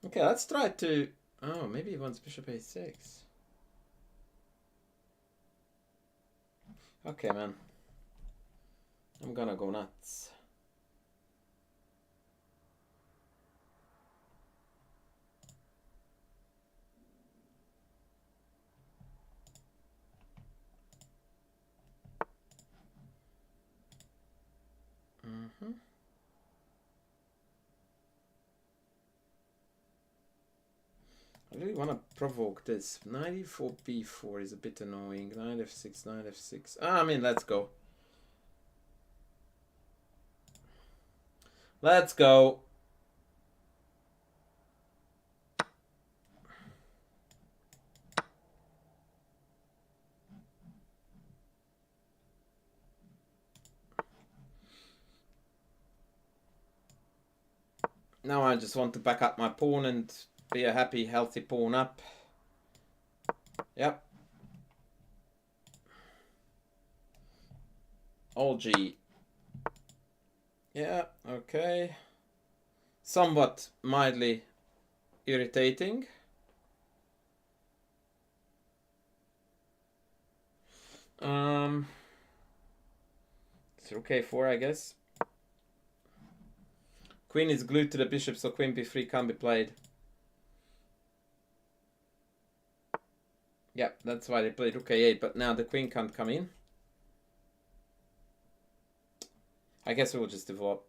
Okay, let's try to... Oh, maybe he wants bishop a6. Okay, man. I'm gonna go nuts. I really want to provoke this. Knight e4, b4 is a bit annoying. Knight f6, knight f6. I mean, let's go. Let's go. Now I just want to back up my pawn and be a happy, healthy pawn up. Yep. All G. Yeah, okay. Somewhat mildly irritating. It's okay 4, I guess. Queen is glued to the bishop, so queen b3 can't be played. Yep, that's why they played rook a8, but now the queen can't come in. I guess we'll just develop.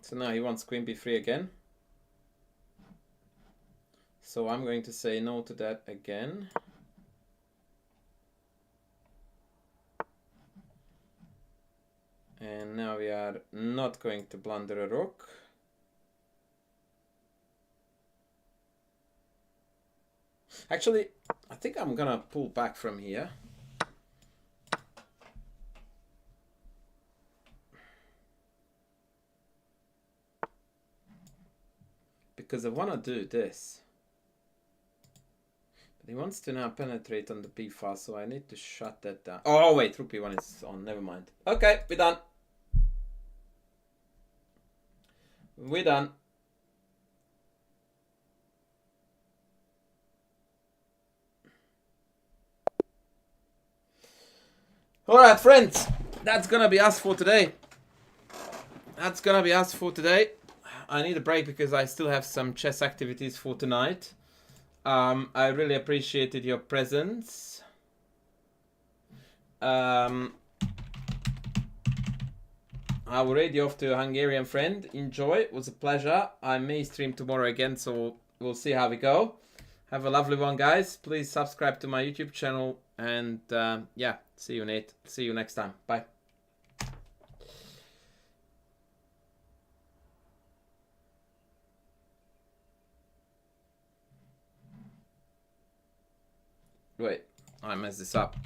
So now he wants queen b3 again. So I'm going to say no to that again. And now we are not going to blunder a rook. Actually, I think I'm gonna pull back from here. Because I wanna do this. But he wants to now penetrate on the b file, so I need to shut that down. Oh wait, rook b1 is on, never mind. Okay, we're done. We're done. Alright, friends, that's gonna be us for today. That's gonna be us for today. I need a break because I still have some chess activities for tonight. I really appreciated your presence. I will raid you off to a Hungarian friend. Enjoy, it was a pleasure. I may stream tomorrow again, so we'll see how we go. Have a lovely one, guys. Please subscribe to my YouTube channel. And yeah, see you, Nate. See you next time. Bye. Wait, I messed this up.